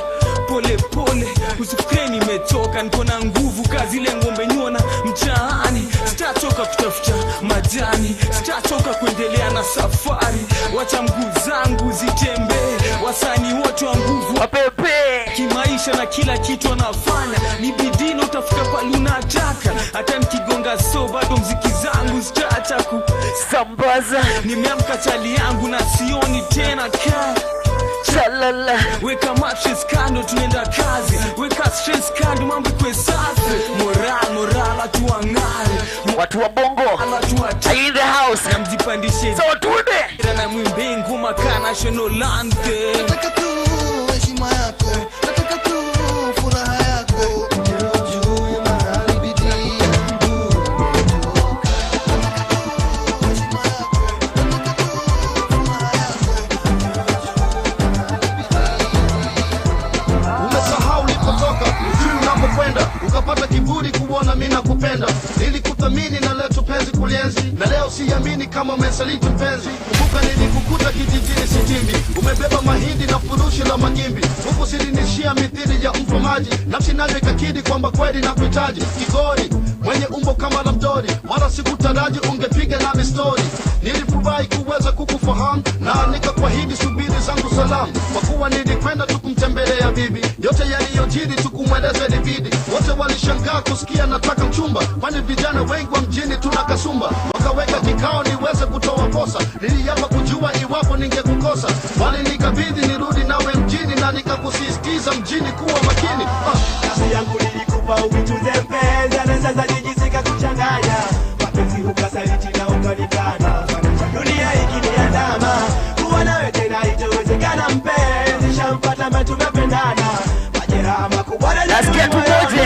pole pole. Usifikiri nimetoka, niko na nguvu kazi ile ngombe nyona mtaani. Sitachoka kutafuta majani, sitachoka kuendelea na safari. Wacha mguu zangu zitembee, wasanii wote wa nguvu wapepe kimaisha na kila kitu wanafanya. Ni bidii na utafika pale unataka, hata nikigonga so bado mziki zangu sitaacha kusambaza. Nimeamka chali yangu na sioni tena chalala. Weka matches kando tunaenda kazi, weka stress kando mambo kwe safi. Moral atuangare, watu wa bongo are in the house, na mjipandishe so tuende na mwimbe ngoma ka national anthem. Nataka tu heshima yako, nataka tu furaha yako, ujue mahali bidii yangu imetoka. Umesahau ulipotoka, ujui unapokwenda, ukapata kiburi kuona mimi nakupenda. Nilikuthamini na leo tupenzi kulienzi, na leo siamini kama umesaliti mpenzi. Kumbuka nilikukuta kijijini Sitimbi, umebeba mahindi na furushi la magimbi. Huku silinishia mithili ya mto maji, nafsi nayo ikakidi kwamba kweli nakuhitaji. Kigori mwenye umbo kama la mdori, wala sikutaraji ungepiga nami story. Nilifurahi kuweza kukufahamu na nikakuahidi subiri zangu salamu, kwa kuwa nilikwenda tukumtembelea bibi. Yote yaliyojiri tukumweleza ilibidi. Wote walishangaa kusikia nataka mchumba, kwani vijana wengi wa mjini tuna kasumba. Wakaweka kikao niweze kutoa posa, niliapa kujua iwapo ningekukosa. Walinikabidhi nirudi nawe mjini na nikakusisitiza mjini kuwa makini. Kazi yangu nilikupa uvichuze mpenzi, na sasa jijisika kuchanganya mapenzi, ukasaliti na ukanikana. Dunia ikiniandama, kuwa nawe tena itawezekana mpenzi. Shampata mtu tumependana, majeraha makubwa na nasikia tumoje.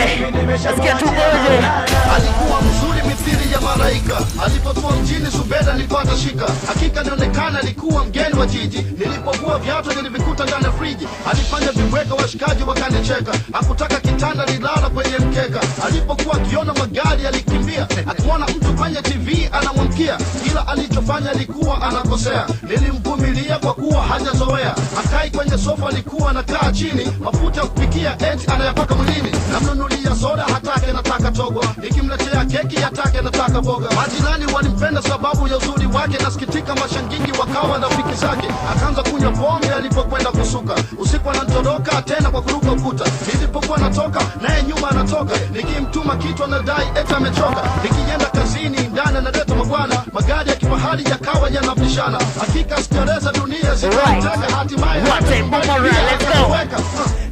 Alikuwa mzuri mithili ya malaika. Alipokuwa mjini Zubeda nilipata shika, hakika nionekana alikuwa mgeni wa jiji. Nilipokuwa viatu nilivikuta ndani ya friji, alifanya viweka washikaji wakanicheka. Hakutaka kitanda, nilala kwenye mkeka. Alipokuwa akiona magari alikimbia, akiona mtu kwenye TV anamwamkia, ila alichofanya alikuwa anakosea. Nilimvumilia kwa kuwa hajazoea, akai kwenye sofa alikuwa anakaa chini, mafuta ya kupikia eti anayapaka mwilini. Namnunulia soda hatake nataka togo, nikimletea keki hatake nataka boga. Majirani walimpenda sababu ya uzuri wake, nasikitika mashangingi wakawa rafiki zake. Akaanza kunywa pombe alipokwenda kusuka, usiku anatoroka tena kwa kuruka ukuta. Nilipokuwa natoka naye nyuma anatoka, nikimtuma kitu anadai eti amechoka. Nikienda kazini ndani analeta mabwana, magari ya kifahari yakawa yanapishana. Hakika sijareza dunia zikamtega, hatimaye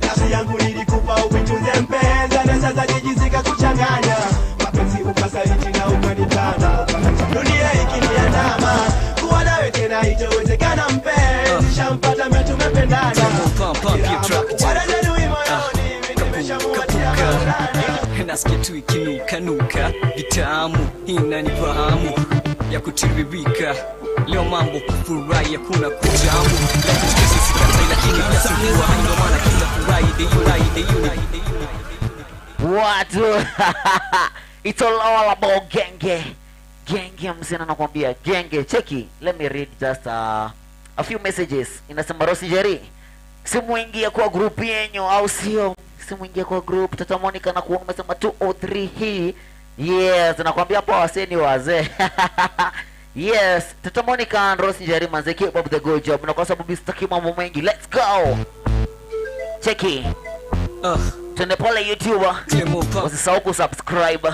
nafsi yangu nilikupa uitunze mpenza, na sasa jijizika kuchanganya mapenzi ukasaliti na ukanitana. Dunia ikiniandama kuwa nawe tena itawezekana mpenzi, shampata mimi tumependana. Nasikia tu ikinuka vitamu, inanifahamu ya kutiririka. Leo mambo kufurahi, hakuna kujamu. Lakini nasikuwa ndio maana kila furahi watu. It's all about genge. Genge mzina nakwambia genge. Cheki, let me read just a few messages. Inasema Rosi Jerry, simuingia kwa group yenyu au sio? Simuingia kwa group. Tata Monica na kuona umesema 2 or 3 hii. Yes, nakwambia hapo waseni wazee. Yes, Tata Monica and Rosi Jerry manze, keep up the good job. Na kwa sababu sitaki mambo mengi, let's go. Cheki. Twende pale YouTube. Usisahau kusubscribe.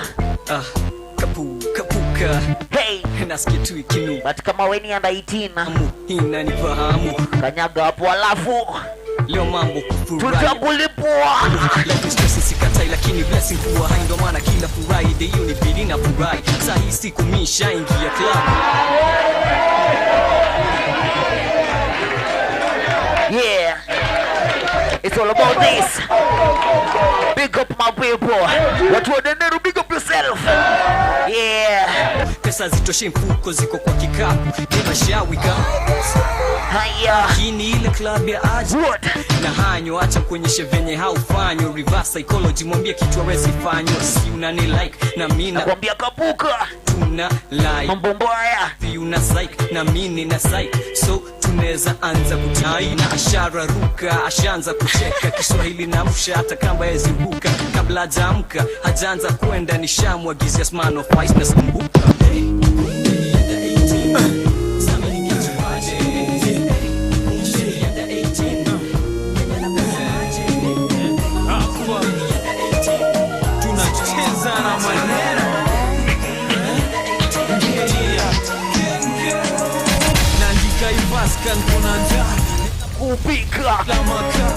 Kapuka. Hey, nasikia tu ikinu. But kama wewe ni under 18, inanifahamu. Kanyaga hapo alafu leo mambo kufurahi. Tutakulipua. Like stress sikatai, lakini blessing kuwa hai, ndo maana kila Friday unibidi na furahi. Saa hii siku mimi shaingia club. Yeah. It's all about this. Big up my people. Watu wa Denero, big up yourself. Yeah. Pesa zitoshe mfuko, ziko kwa kikapu. Nimeshawika. Haya. Hii ni ile club ya aje. Na hanyo acha kuonyeshe venye haufanyo. Reverse psychology, mwambie kitu hawezi fanyo. Si unani like na mimi nakwambia kapuka. Tuna like mambo mbaya. Si una psych na mimi na psych. So tunaweza anza kutai na ashara ruka. Ashaanza kucheka Kiswahili na msha hata kama yezibuka. Kabla hajaamka hajaanza kwenda nishamwagizia man of ice na sambuka. Kupika.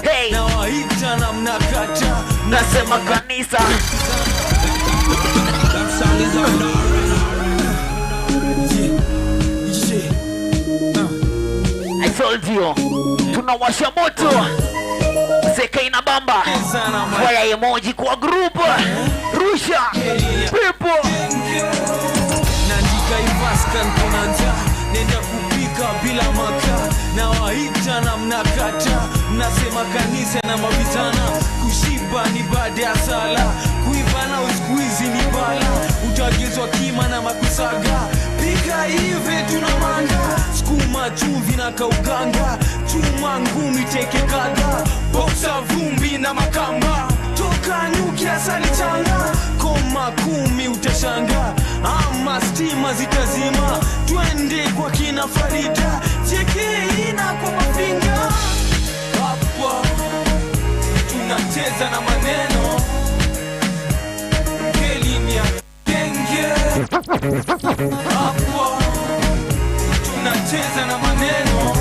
Hey, na waita na mnakata. Nasema kanisa. I told you. Tunawasha moto. Seka ina bamba. Fire emoji kwa group. Rusha. People. Nandika ivaska nkonanja. Nenda kupika bila maka. Na waita na mnakata. Mnasema kanisa na mabitana. Kushiba ni baada ya sala. Kuiva na uskuizi ni bala. Utagezwa kima na makusaga. Pika hive tunamanga. Skuma chumvi na kauganga. Chuma ngumi teke kada. Boxa vumbi na makamba. Toka nyuki asali changa. Koma 10 utashanga. Ama stima zitazima. Twende kwa kina Farida. Cheke ina kwa mafinga. Hapa tunacheza na maneno. Ngelinia genge. Hapa tunacheza na maneno.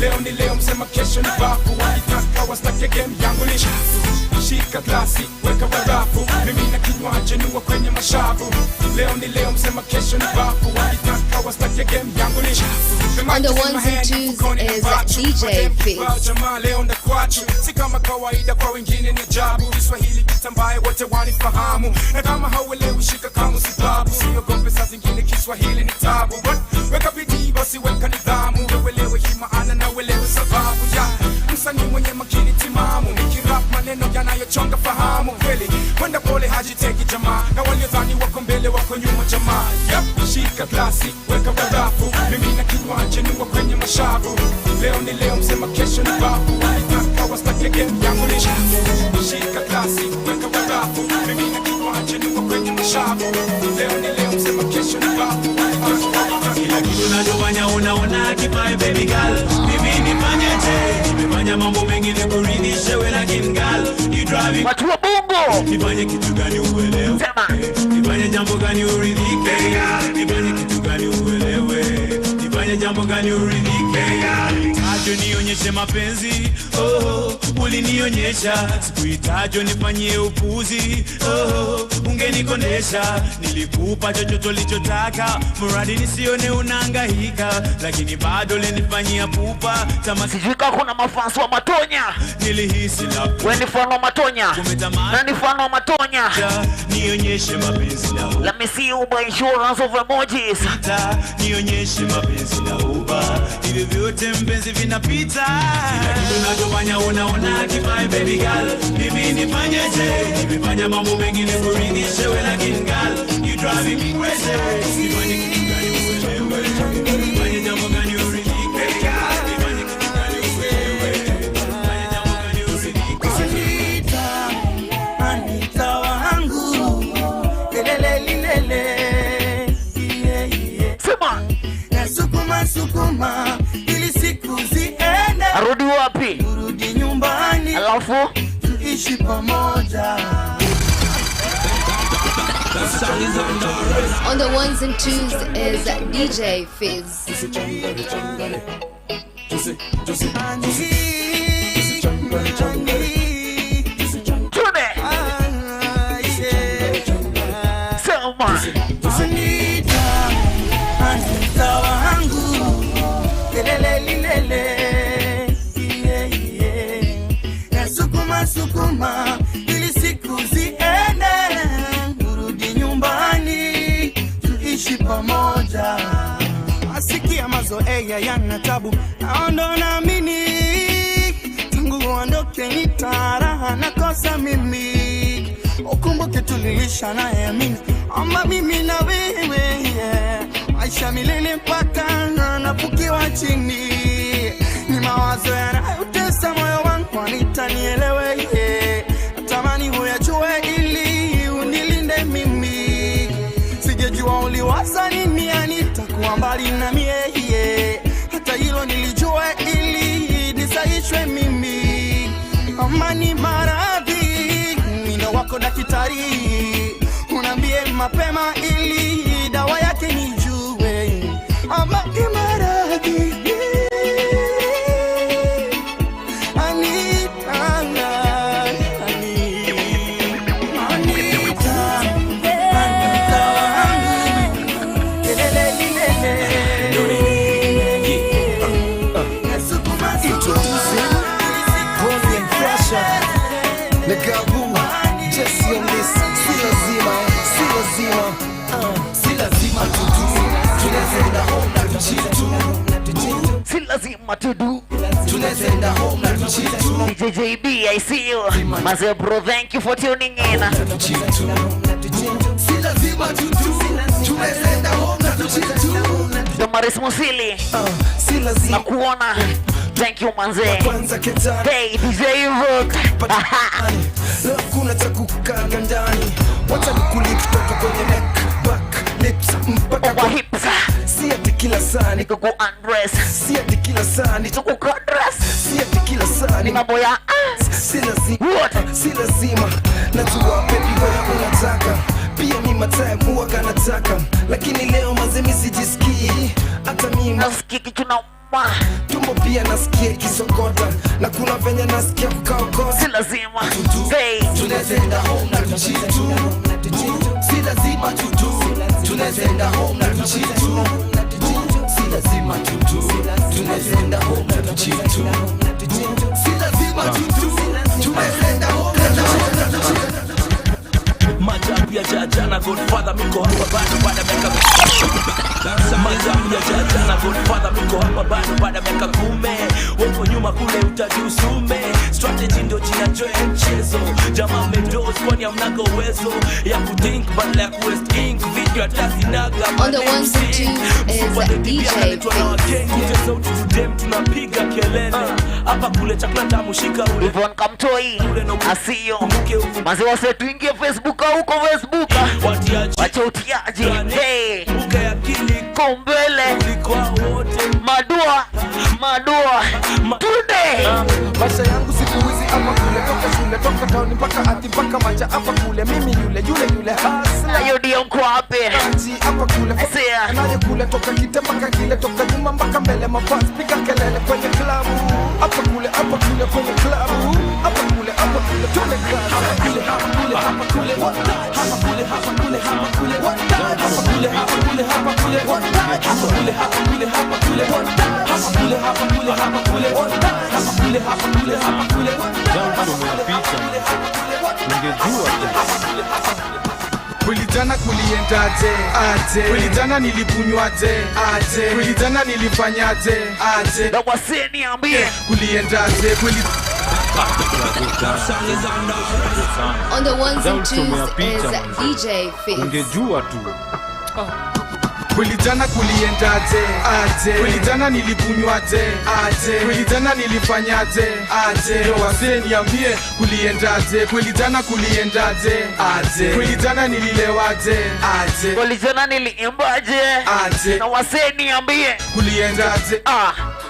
Leo ni leo, msema kesho ni bafu. Wakitaka wastake game yangu ni shafu. Shika glasi, weka barafu. Mimi na kinywaji niwa kwenye mashavu. Leo ni leo msema kesho ni bafu. Wakitaka wastake game yangu ni chafu. On the ones and twos is DJ Fizz. Jamaa leo ndakwachu. Si kama kawaida kwa wengine ni ajabu. Kiswahili kitambaye wote wanifahamu. Na kama hauelewi shika kama sababu. Siogope saa zingine Kiswahili ni tabu. Weka bidii basi weka nidhamu. Uelewe hii maana na uelewe sababu ya msanii mwenye makini timamu. Nikirap maneno yanayochonga fahamu. Kweli kwenda pole hajiteki jamaa. Na waliodhani wako mbele wako nyuma jamaa. Shika glasi weka barafu. Mimi na kinywaji niwa kwenye mashavu. Leo ni leo msema kesho ni bafu. Wakitaka wastake game yangu ni chafu. Shika glasi weka barafu. Mimi na kinywaji niwa kwenye mashavu. Leo ni leo msema kesho ni bafu. Kila kitu unachofanya unaona kipae baby girl. Mimi nifanyeje? Nimefanya mambo mengi nikuridhishe wewe lakini girl you driving watu wa bongo. Nifanye kitu gani uelewe? Nifanye jambo gani uridhike? Nifanye kitu gani uelewe? Nifanye jambo gani uridhike? Acho nionyeshe mapenzi, ulinionyesha. Sikuhitaji nifanyie upuzi, ungenikondesha. Nilikupa chochote ulichotaka, mradi nisione unahangaika. Lakini bado ulinifanyia pupa. Sijui kama kuna mafansi wa Matonya. Nilihisi labda wewe ni fan wa Matonya. Na ni fan wa Matonya. Nionyeshe mapenzi na uba. Let me see you by insurance of emojis. Nionyeshe mapenzi na uba. Hivyo vyote mpenzi vinapita. Kila kitu unachofanya unaona kipae baby girl. Mimi nifanyeje? Nimefanya mambo mengi nikuridhishe wewe lakini girl you driving me crazy. Nifanye kitu gani uelewe? Nifanye jambo gani uridhike? Nifanye kitu gani uelewe? Nifanye jambo gani uridhike? Anita wangu lelele lilele sema sukuma sukuma ili siku ziende. Arudi wapi? Rudi nyumbani. Alafu tuishi pamoja. On the ones and twos is DJ Fizz. Anita wangu lelele lilele sukuma sukuma ili siku ziende. Urudi nyumbani tuishi pamoja. Asikia mazoea yana tabu naondo naamini. Tangu uondoke nitaraha nakosa mimi. Ukumbuke tulilisha naye amini. Ama mimi na wewe maisha milele mpaka nafukiwa chini. Ni mawazo yanayotesa moyo wangu Anita nielewe. Natamani huyajue ili unilinde mimi. Sijejua uliwaza nini Anita kuwa mbali na mie. Hata hilo nilijua ili nisaishwe mimi. Ama ni maradhi mino wako daktari. Unambie mapema ili dawa yake nijue. Ama ni maradhi si lazima tudu. Tunazenda home na tuchitu. DJ JB, I see you. Maze bro, thank you for tuning in. Si lazima tudu. Tunazenda home na tuchitu. Damaris Musili. Si lazima kuona. Thank you manze. Hey DJ Rook. Love kuna cha kukanga ndani. Wacha nikuli kutoka kwenye neck, back, lips mpaka kwa hips. Si ati kila saa niko undress. Si ati kila saa niko undress. Si ati kila saa ni mambo ya si lazima. Si lazima. Najua baby wewe unataka. Pia mimi time huwa kanataka. Lakini leo manze mimi sijisikii. Hata mimi nasikia kitu na tumbo pia nasikia kisokota. Na kuna venye nasikia kukaokota. Si lazima. Hey, tunazenda home na tuchitu. Si lazima tutu. tunazenda home na tuchitu, si lazima tutu, tunazenda home na tuchitu, si lazima tutu, tunazenda home na tuchitu. Majabu ya jaja na Godfather miko hapa bado baada miaka Majabu ya jaja na Godfather miko hapa bado baada miaka 10. Wako nyuma kule utajusume. Strategy ndio jina joe mchezo. Jamaa mmedoze kwani hamnaga uwezo ya kuthink badala ya kuwest ink. Video atazinaga On the ones and twos is DJ Kuja sauti tudem tunapiga kelele. Hapa kule chakula tamu shika ule. Yvonne Kamtoi Asiyo Mazi wase tuingie Facebook huko Facebook. Wacha utiaji. Hey Kombele Madua Tunde Maisha yangu siku hizi ama kule, toka shule, toka town mpaka ati mpaka macha hapa kule, mimi yule hasa. Ayo ndio mko wapi? Hapa kule, anaye kule, toka kite mpaka kile, toka nyuma mpaka mbele, mafans piga kelele kwenye klabu. Hapa kule kwenye klabu. Hapa kule tule klabu. Hapa kule hapa kule what time? Hapa kule what time? Hapa kule what time? Hapa kule what time? Hapa kule what time? Hapa kule what time? Kulijana kuliendaje aje, kulijana nilikunywaje aje, kulijana nilifanyaje aje, na waseni niambie kuliendaje On the ones and twos is DJ Fizz. Ungejua tu kulijana kuliendaje aje, kulijana nilikunywaje aje, kulijana nilifanyaje aje, waseni niambie kuliendaje, kulijana kuliendaje aje, kulijana nililewaje aje, kulijana niliimbaje aje, na waseni niambie kuliendaje.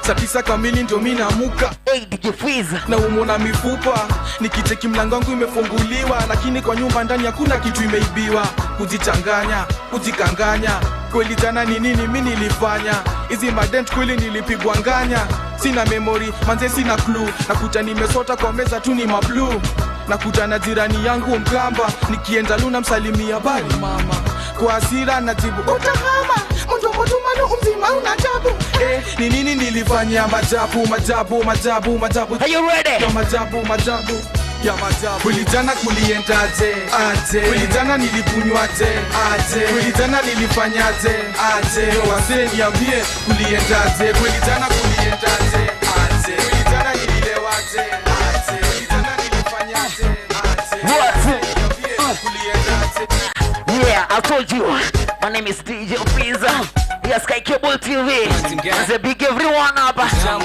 Saa 9 kamili ndo mimi namuka. Hey DJ Fizz na umona mifupa nikicheki mlango wangu imefunguliwa, lakini kwa nyumba ndani hakuna kitu imeibiwa. Kujichanganya kujikanganya, kweli jana ni nini mimi nilifanya? Hizi madent kweli nilipigwa nganya. Sina memory manze, sina clue, nakuta nimesota kwa meza tu ni mablue. Nakuta na jirani yangu Mkamba, nikienda Luna msalimia bali mama, kwa hasira najibu utahama mtu mzima unajabu. Ni nini nilifanya? Majabu. Are you ready? Ya majabu. Kulijana kuliendaje aje, kulijana nilikunywaje aje, kulijana nilifanyaje aje, waseni niambie kuliendaje, kulijana kuliendaje aje, kulijana nililewaje aje, kulijana nilifanyaje aje, Yeah, I told you. My name is DJ Fizz. Yes, Sky Cable TV. I say big everyone up.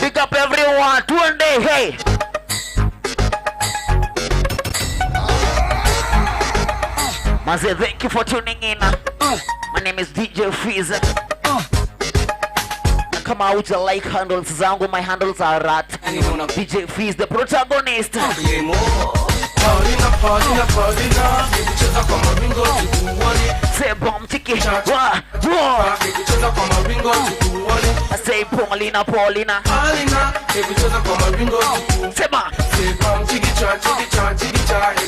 Big up everyone. Tunde, hey. Maze, thank you for tuning in. My name is DJ Fizz. Kama uja like handles zangu, my handles are at DJ Fizz, the protagonist. Paulina, kucheza kwa maringo tukuone. Say bomb tiki. Kucheza kwa maringo tukuone. Say Paulina. Kucheza kwa maringo tukuone. Sema. Say bomb tiki cha.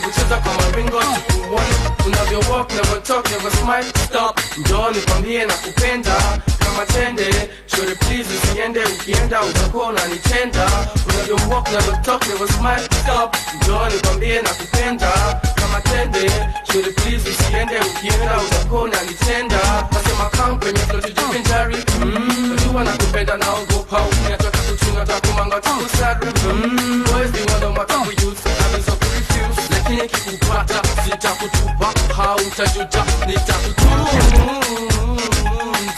Kucheza kwa maringo tukuone. Unavyo walk, never talk, never smile, stop. Njoo nikwambie na kupenda kama tende. Shore please usiende, ukienda utakuwa unanitenda. Unavyo walk, never talk, never smile, stop. Njoo nikwambie na kupenda kama tende. Shore please usiende, ukienda utakuwa unanitenda. Nasema come kwenye flow tujivinjari. Najua nakupenda na ogopa. Unataka kuchunga takumanga tukusari. Boys ni wanda mataku use. Nabizo kurefuse. Lakini kikupata sitakutupa. Hautajuta nitakutupa.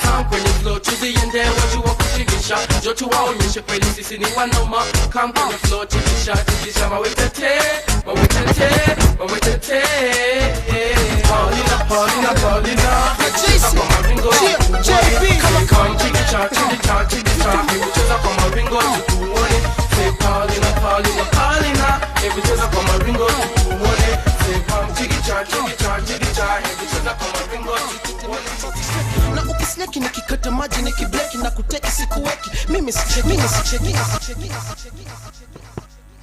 Come kwenye flow tuziende, wajua kushikisha. Njoo tuwaonyeshe kweli sisi ni wanoma. Come kwenye flow tikisha mawetete. Paulina kucheza kwa maringo tukuone. Come tikisha kucheza kwa maringo tukuone. Say Paulina kucheza kwa maringo tukuone. Say come tikisha kucheza kwa maringo tukuone. Na ukisleki nikikata maji nikibleki na kuteki sikuweki. Mimi sicheki.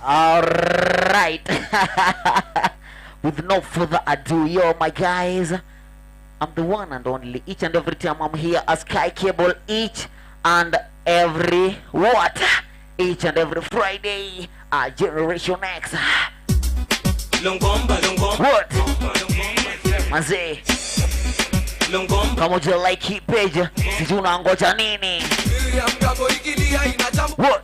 All right. With no further ado, yo, my guys, I'm the one and only. Each and every time I'm here as Sky Cable, each and every what? Each and every Friday at Generation X. What? Manze, kama uja like hii page, sijui unangoja nini? What?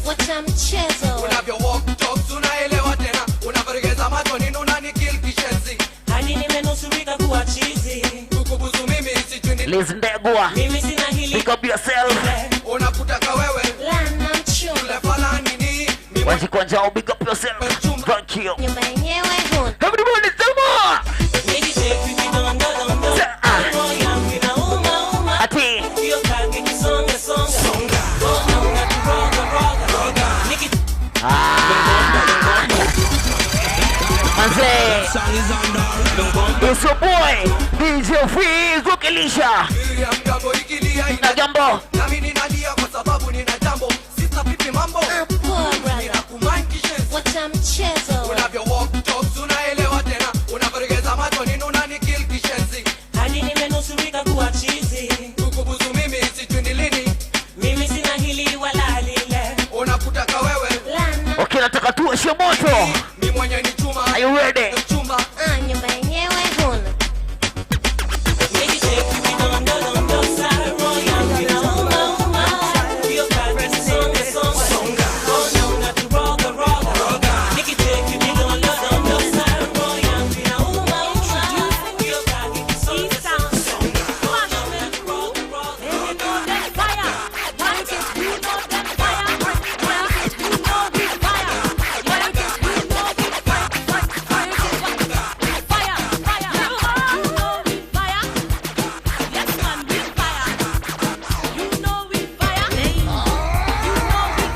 Wacha mchezo. Unavyo walk talk tunaelewa tena. Unavyoregeza macho nini unanikill kishenzi. Hadi nimenusurika kuwa chizi. Kukubuzu mimi sijui. Liz Ndegwa. Mimi sina hili. Pick up yourself. Unakutaka wewe. Lana mchu. Ule fala nini? Wajikonjao, big up yourself. Thank you. Nyumba yenyewe huna. Everybody say more. Ati. Manze, it's your boy DJ Freeze Ukilisha na jambo. Nami ninalia kwa sababu nina jambo. Sita pipi mambo. Wacha mchezo. Unavyo walk talk tunaelewa tena. Unavyoregeza macho nini unanikill kishenzi. Hadi nimenusurika kuwa chizi. Kukubuzu mimi sijui ni lini. Mimi sina hili wala lile. Unakutaka wewe. Okay, nataka tuwashe moto. Mimi mwenye ni chuma. Are you ready? Chuma. Nyumba yenyewe huna.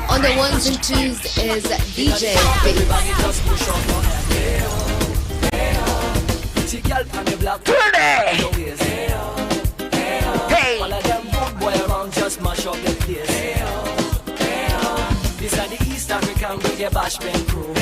On the ones and twos is DJ Biggs. Turn it! Hey! All of them good boy around just mash up the place. This are the East African reggae bashment crew.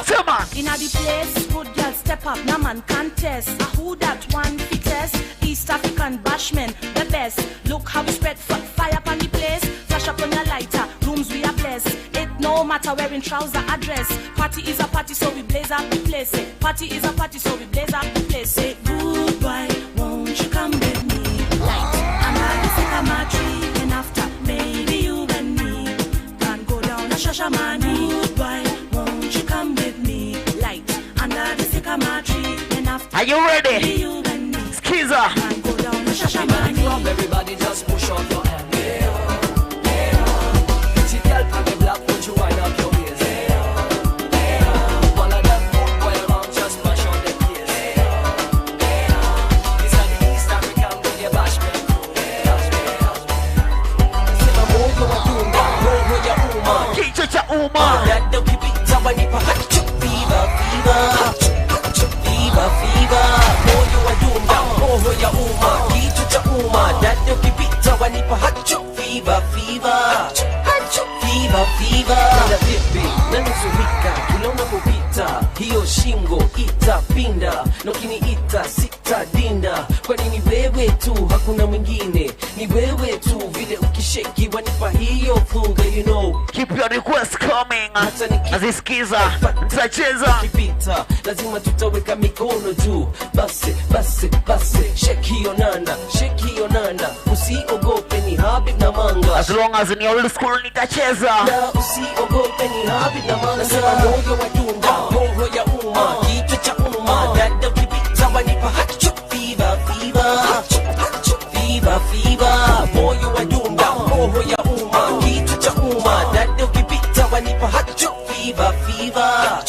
Come on! Inna the place, good girl step up, no man contest. Who that one fittest? East African bashment, the best. Look how we spread fire upon the place. Flash up on your lighter, rooms we are blessed. It no matter wearing trouser or dress. Party is a party, so we blaze up the place. Party is a party, so we blaze up the place. Say goodbye, won't you come with me? Light under the sycamore tree, and after maybe you and me can go down a Shashamani. Goodbye, won't you come with me? Light under the sycamore tree, and after are you ready? You and me Skiza. can go down a Shashamani. Everybody just push up your hand. See girl on the block, won't you wind up your waist? All of them good boy around just mash up the place. This are the East African reggae bashment crew. Sema moyo wa dunga, roho ya umma. Kichwa cha umma. Dada ukipita wanipa hachu. Fever, fever. Fever, fever. Moyo wa dunga, roho ya umma. Kichwa cha umma. Dada ukipita wanipa hachu. Fever, fever. Fever, fever. Nenda vipi, nanusurika kila unapopita. Hiyo shingo itapinda, na ukiniita sitadinda. Kwani ni wewe tu, hakuna mwingine. Ni wewe tu, vile ukisheki wanipa hiyo funga, you know. Keep your request coming. Azisikiza, nitacheza. Kipita, lazima tutaweka mikono juu. Basi, basi, basi. Shake hiyo nanda, shake hiyo nanda. Usiogope ni Habib na Manga. As long as ni old school nitacheza. Na usiogope ni Habib na Manga. Nasema moyo wa tunda, roho ya umma. Kichwa cha umma, dada ukipita wanipa hachu. Fever, fever. Fever, fever. Moyo wa tunda, roho ya umma. Kichwa cha umma, dada ukipita wanipa hachu. Fever, fever.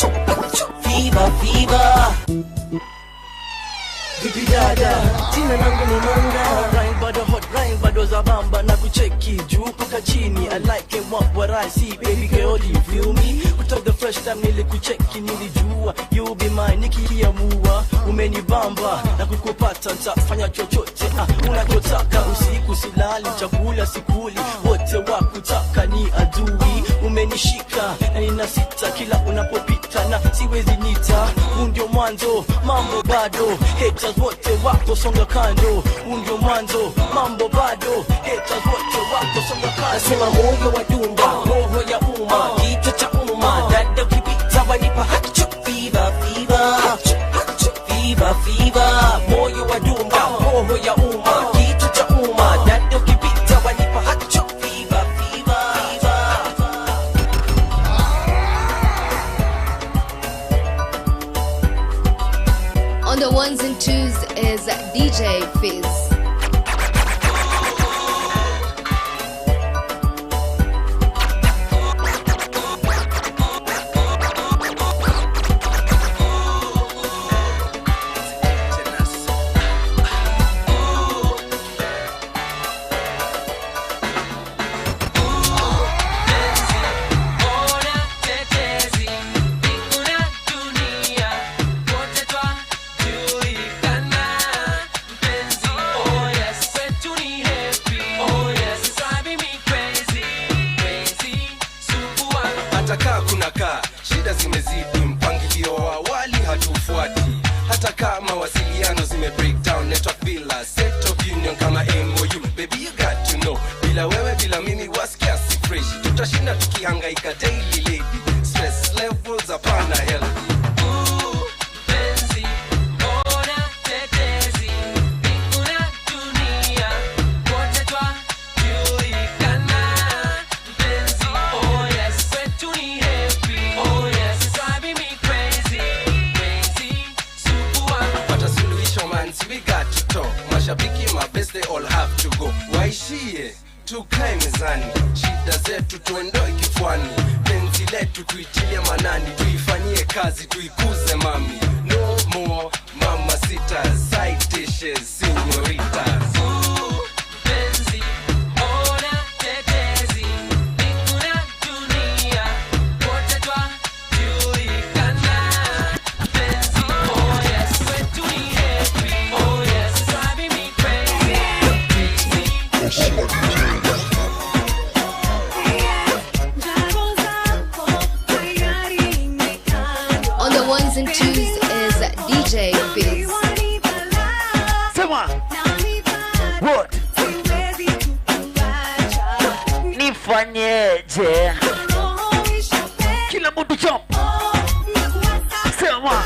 Fever, fever. Vipi dada, jina langu ni Manga. Rhyme bado hot, rhyme bado za bamba. Na kucheki juu kuka chini. I like and want what I see, baby girl, you feel me? Kutoka the first time nilikucheki nilijua you be mine, nikiamua umenibamba. Na kukupata nitafanya chochote unachotaka. Usiku silali, chakula sikuli, wote wakutaka ni adui. Umenishika na ninasita kila unapopita. siwezi nita. Ndio mwanzo, mambo bado, haters wote wako songa kando. Ndio mwanzo, mambo bado, haters wote wako songa kando. Nasema moyo wa dumba, roho ya umma, kichwa cha umma, dada ukipita wanipa hacho. Fever, fever, fever, fever, moyo wa dumba, roho ya umma, kichwa cha umma, dada ukipita wanipa hacho. Fever, fever, On the ones and twos is DJ Fizz. Hata kuna shida zimezidi, mpangilio wa awali hatufuati. Hata kama mawasiliano zime break down, network bila set of union kama MOU. Baby you got to know, bila wewe bila mimi wasikia si fresh. Tutashinda tukihangaika daily lady, stress levels hapana healthy. Mashabiki mabest they all have to go. Waishie tukae mezani, shida zetu tuendoe kifuani, penzi letu tuitilie manani, tuifanyie kazi tuikuze mami. No more mama sita, side dishes, senoritas. On the ones and twos is DJ Fizz. Sema. What? Nifanyeje? Kila mtu jump. Sema.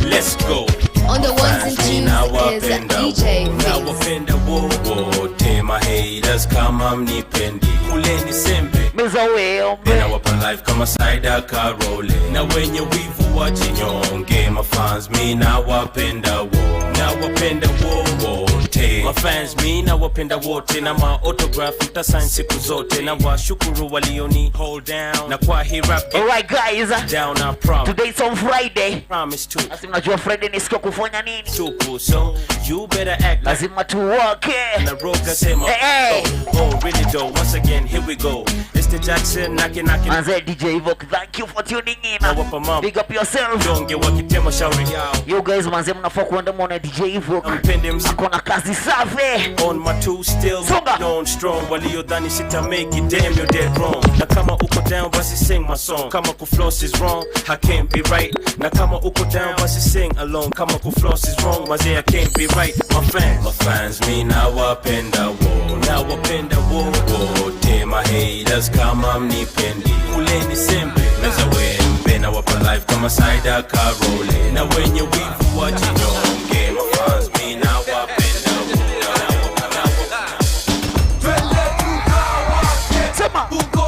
Let's go. On the ones and twos is DJ Nawapenda wote my haters kama mnipendi kuleni sembe nawapa life kama Saida Karole na wenye wivu wajinyonge. My fans mi nawapenda wote my fans mi nawapenda wote na ma autograph utasign siku zote na washukuru walioni hold down na kwa hii rap. Alright guys, down I promise. Today's on Friday. Promise to. Lazima najua Friday ni siku kufanya nini? Tupu, so you better act. Lazima tuwake. Na roka sema. Hey. Oh really though, once again here we go. It's the Jackson knocking. Manze DJ Evoke, thank you for tuning in. Big up yourself. Donge wakitema shauri yao. You guys manze mnafaa kuandamana na DJ Evoke. Mpende msikona kazi safi. On my two still going strong. Waliodhani sita make it, damn you're dead wrong. Na kama uko down basi sing my song. Kama kufloss is wrong, I can't be right. Na kama uko down basi sing along. Kama kufloss is wrong, maze I can't be right. My fans me nawapenda wote my haters kama mnipendi kuleni sembe naza wembe na wapa life kama Saida Karole na wenye wivu wajinyonge. My fans me nawapenda Twende tukawake, uko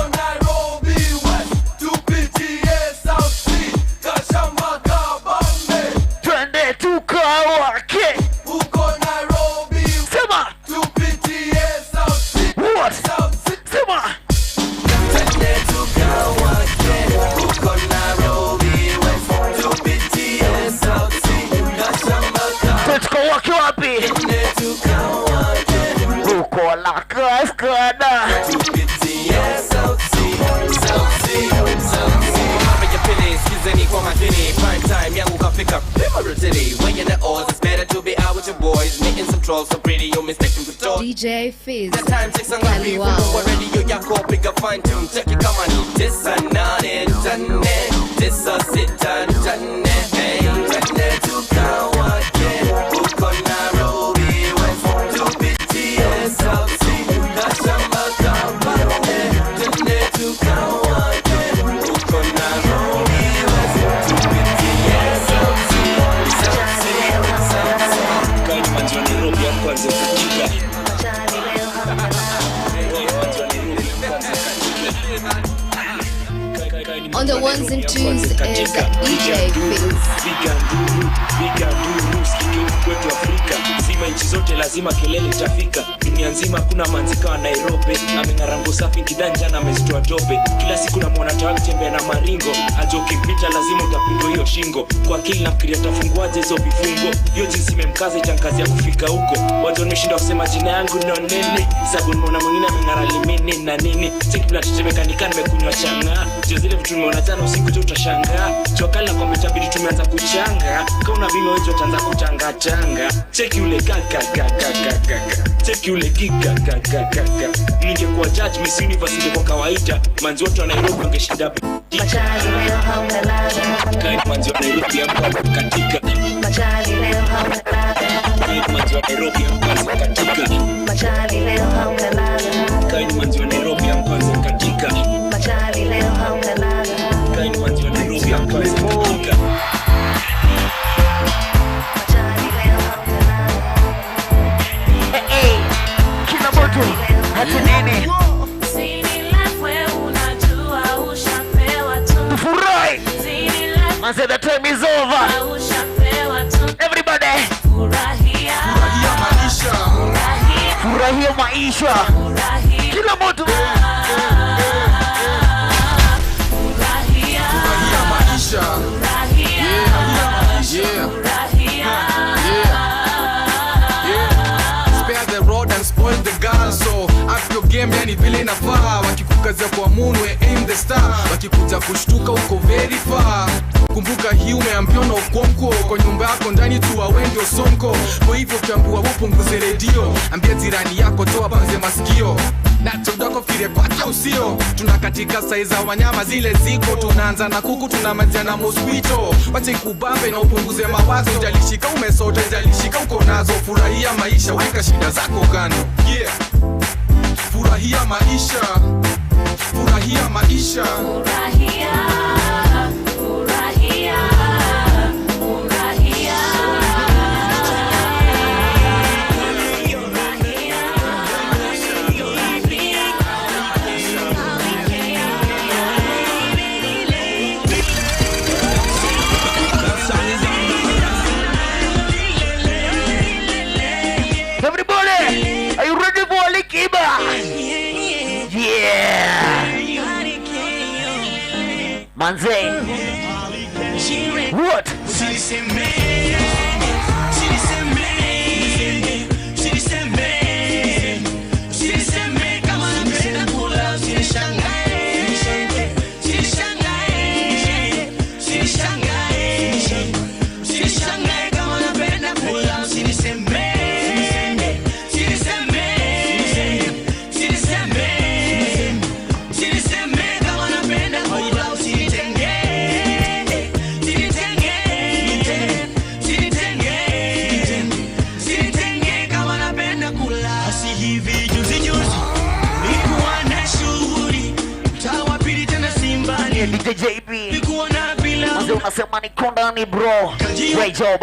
tukawake uko Nairobi, sema tupitie South City. What? Sema Twende tukawake uko Nairobi, tupitie South City. Kashambaka tukawake wapi? Twende tukawake uko la kaskada tupitie South City. South City. South City. Skizeni kwa makini, prime time yangu kafika City. When you're the odds, it's better to be out with your boys, meeting some trolls so pretty you'll mistake them for toys. DJ Fizz. The time takes a lot of wow. Radio yako piga fine tune, check it kama ni tisa nane tane, tisa sita tane, hey tane tukawake uko Nairobi, tupitie South City. Kashamba kabane, tane tukawake uko Nairobi, tupitie South City. South City. South City. Kani manjwa Nairobi ya kwanza katika On the ones and twos is DJ Fizz. Piga nduru, sikike kwetu Afrika. Zima nchi zote lazima kelele itafika. Dunia nzima kuna manzika wa Nairobi. Amengarango safi kidanja na amezitoa tope. Kila siku na mwana tawa kutembea na maringo. Ajo ukipita lazima utapigwa hiyo shingo. Kwa akili nafikiria tafunguaje hizo vifungo. Hiyo jinsi imemkaza itankazi ya kufika huko. Watu wameshinda kusema jina yangu no nene. Sababu nimeona mwingine amengara limini na nini. Cheki bila tetemeka nika nimekunywa changa. Jo zile vitu nimeona jana usiku tu utashangaa. Chokala kwa metabidi tumeanza kuchanga. Kauna vino hizo utaanza kuchanga changa. Cheki ule kaka. Cheki ule kika. Ningekuwa judge Miss Universe kwa kawaida. Manzi wote wa Nairobi wangeshinda. Machali leo hauna ladha. Kaini manzi wa Nairobi hapa katika. Machali leo hauna ladha. Kaini manzi wa Nairobi hapa katika. Machali leo hauna ladha. Kaini manzi wa Nairobi hapa katika. Machali leo hauna ladha. Kaini manzi wa Nairobi hapa katika. kila mtu hata nini furahi manze, the time is over. Everybody furahia maisha, kila mtu Spare the road and spoil the girl, so up your game yani vile inafaa. Wakikukazia kwa moon we aim the star, wakikuja kushtuka uko very far. Kumbuka hii umeambiwa na ukonko, kwa nyumba yako ndani tu wewe ndio sonko. Kwa hivyo ukiambiwa upunguze redio, ambia jirani yako toa banze masikio. Na tudako fikire pata usio. Tunakatika size za wanyama zile ziko. Tunaanza na kuku tunamalizia na mosquito. Wacha ikubambe na upunguze mawazo. Jalishika umesota, jalishika uko nazo. Furahia maisha, weka shida zako kando. Yeah. Furahia maisha. Furahia maisha. Furahia. Furahia. Furahia. Everybody, are you ready for a likiba? Yeah. Manze. What? DJ JB Manze unasema niko ndani bro. Great job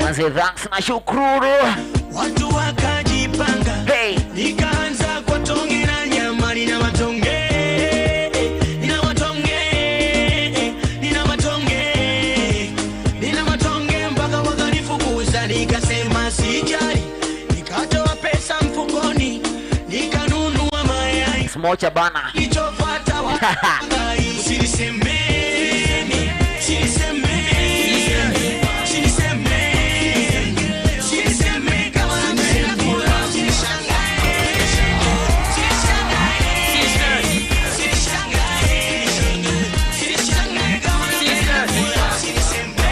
Manze, thanks na shukuru. Watu wakajipanga, hey, nikaanza kwa tonge na nyama, nina matonge, nina matonge, nina matonge, nina matonge mpaka wakanifukuza nikasema sijali, nikatoa pesa mfukoni, nikanunua mayai. Smocha bana. Ichofuata wakai, usinisemeni, usinisemeni, usinisemeni, usinisemeni kama napenda kula, usinishangae, usinishangae, usinishangae, usinishangae kama napenda kula, usiniseme,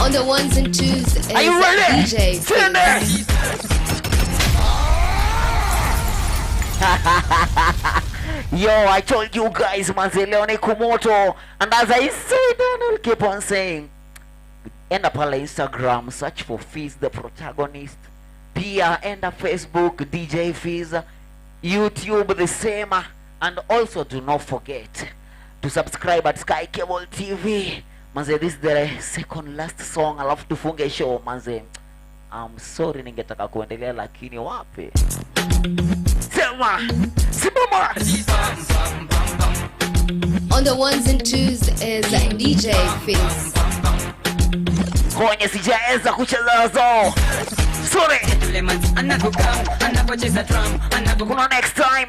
On the ones and twos is Are you ready? DJ Stand there. Yo, I told you guys, manze, leo ni kumoto. And as I said, I'll keep on saying, enda pale Instagram, search for Fizz the Protagonist. Pia enda Facebook, DJ Fizz. YouTube the same. And also do not forget to subscribe at Sky Cable TV. Manze, this is the second last song. Alafu tufunge show, manze. I'm sorry ningetaka kuendelea lakini wapi? Sema! Simama! On the ones and twos is DJ Fizz. Kwenye sijaeza kucheza zao. Sorry! Kuna next time.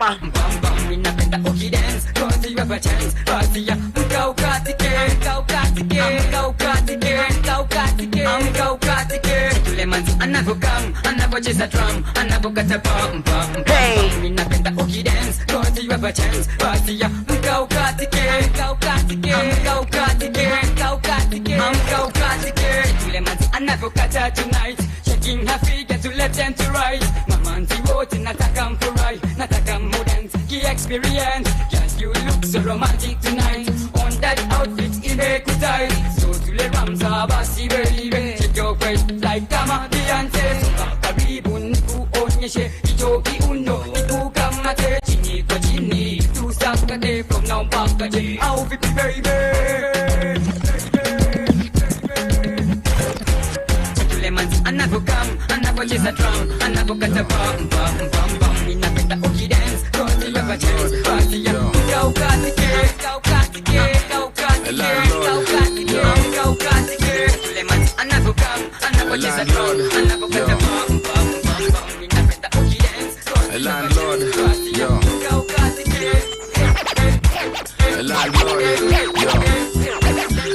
Anavocheza drum, anavokata pam pam. Hey, ninapenda ukidance, cause you have a chance. Basi ya mkaukatike, mkaukatike, mkaukatike, mkaukatike, mkaukatike. Yule manzi anavokata tonight, shaking her figure to left and to right. Mamanzi wote nataka mfurahi, nataka mdance, ki-experience. Just you look so romantic tonight. On that outfit imekutai, so tule ramza basi baby. Shake your waist like kama Beyonce. Karibu nikuonyeshe hicho kiuno, nikukamate chini kwa chini, tusakate from now mpaka je. Au vipi baby? Yule manzi anavokam, anavocheza drum, anavokata pam pam pam pam. Ninapenda ukidance, cause you have a chance. Basi ya mkaukatike, mkaukatike, mkaukatike, mkaukatike, mkaukatike. Yule manzi anavokam, anavocheza drum, anavokata pam pam pam pam. Ninapenda ukidance, cause you have a chance. Basi ya mkaukatike.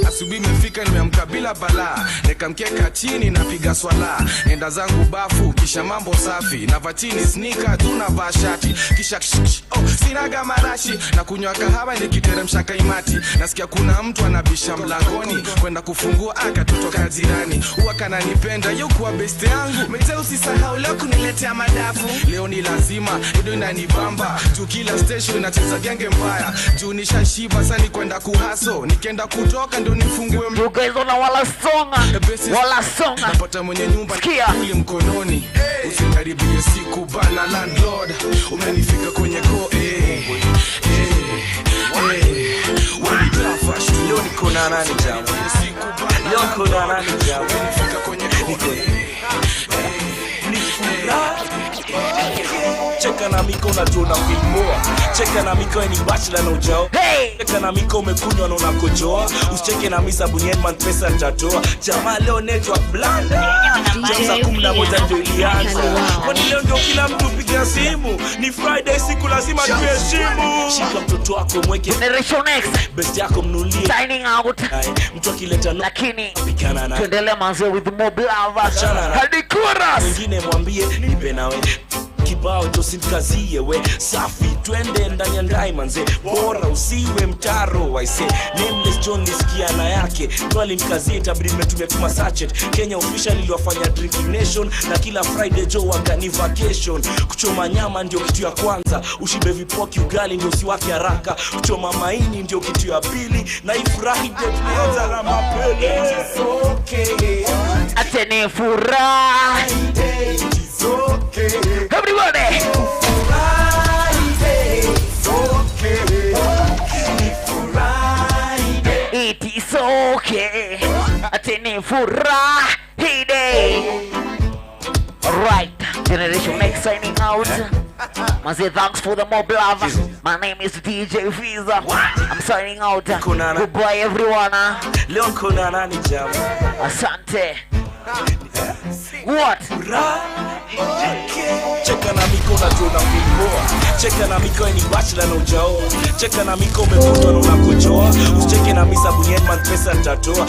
Asubuhi imefika nimeamka bila balaa, nikamkeka chini napiga swala, enda zangu bafu kisha mambo safi, na vatini sneaker tunavaa shati, kisha sinaga marashi na kunywa kahawa nikiteremsha kaimati. Nasikia kuna mtu anabisha mlangoni, kwenda kufungua akatotoka jirani, huwa kananipenda yuko beste yangu. Mzee usisahau leo kuniletea madafu, leo ni lazima ndio inanibamba, juu kila station inacheza genge mbaya, juu nishashiba sasa kwenda kuhaso, nikienda kutoka ndio nifungue you guys ona wala songa napata mwenye nyumba kuli mkononi. Usikaribie siku bana landlord, umenifika kwenye ko leo niko na nani jamu, leo niko na nani jamu, umenifika kwenye ko cheka na miko na tuna filmoa, cheka na miko ni bachelor na ujao. Hey, cheka na miko umekunywa na unakojoa, usicheke na misa bunyen man pesa tatoa. Jamaa leo network blanda, jamsa 11 ndio ilianza. Kwani leo ndio kila mtu piga simu, ni Friday siku lazima tuheshimu. Shika mtoto wako mweke Generation X, best yako mnulie signing out. Mtu akileta lakini pikana na tuendelee manze with more love hadi chorus. Mwingine mwambie nipe nawe kibao tosinkazie we safi, twende ndani ya Diamonds, bora usiwe mtaro. I say Nameless John nisikia na yake twali mkazie, itabidi nimetumia tuma sachet. Kenya official iliwafanya drinking nation, na kila Friday Joe wagani vacation. Kuchoma nyama ndio kitu ya kwanza, ushibe vipoki ugali ndio usiwake haraka. Kuchoma maini ndio kitu ya pili, na ifurahi ndio tuanza na mapele. It's okay, atene furahi, it's okay. Everybody! Friday, it's okay. Friday, it is okay. Atene furahi day. Alright, Generation X signing out. Manze, thanks for the mob love. My name is DJ Visa. I'm signing out. Goodbye everyone. Leo kuna nani jamu? Asante. What? Cheka na miko na tuna mpoa. Cheka na miko ni bachelor na ujao. Cheka na miko umevutwa na unakojoa. Usicheke na misa bunyen man pesa nitatoa.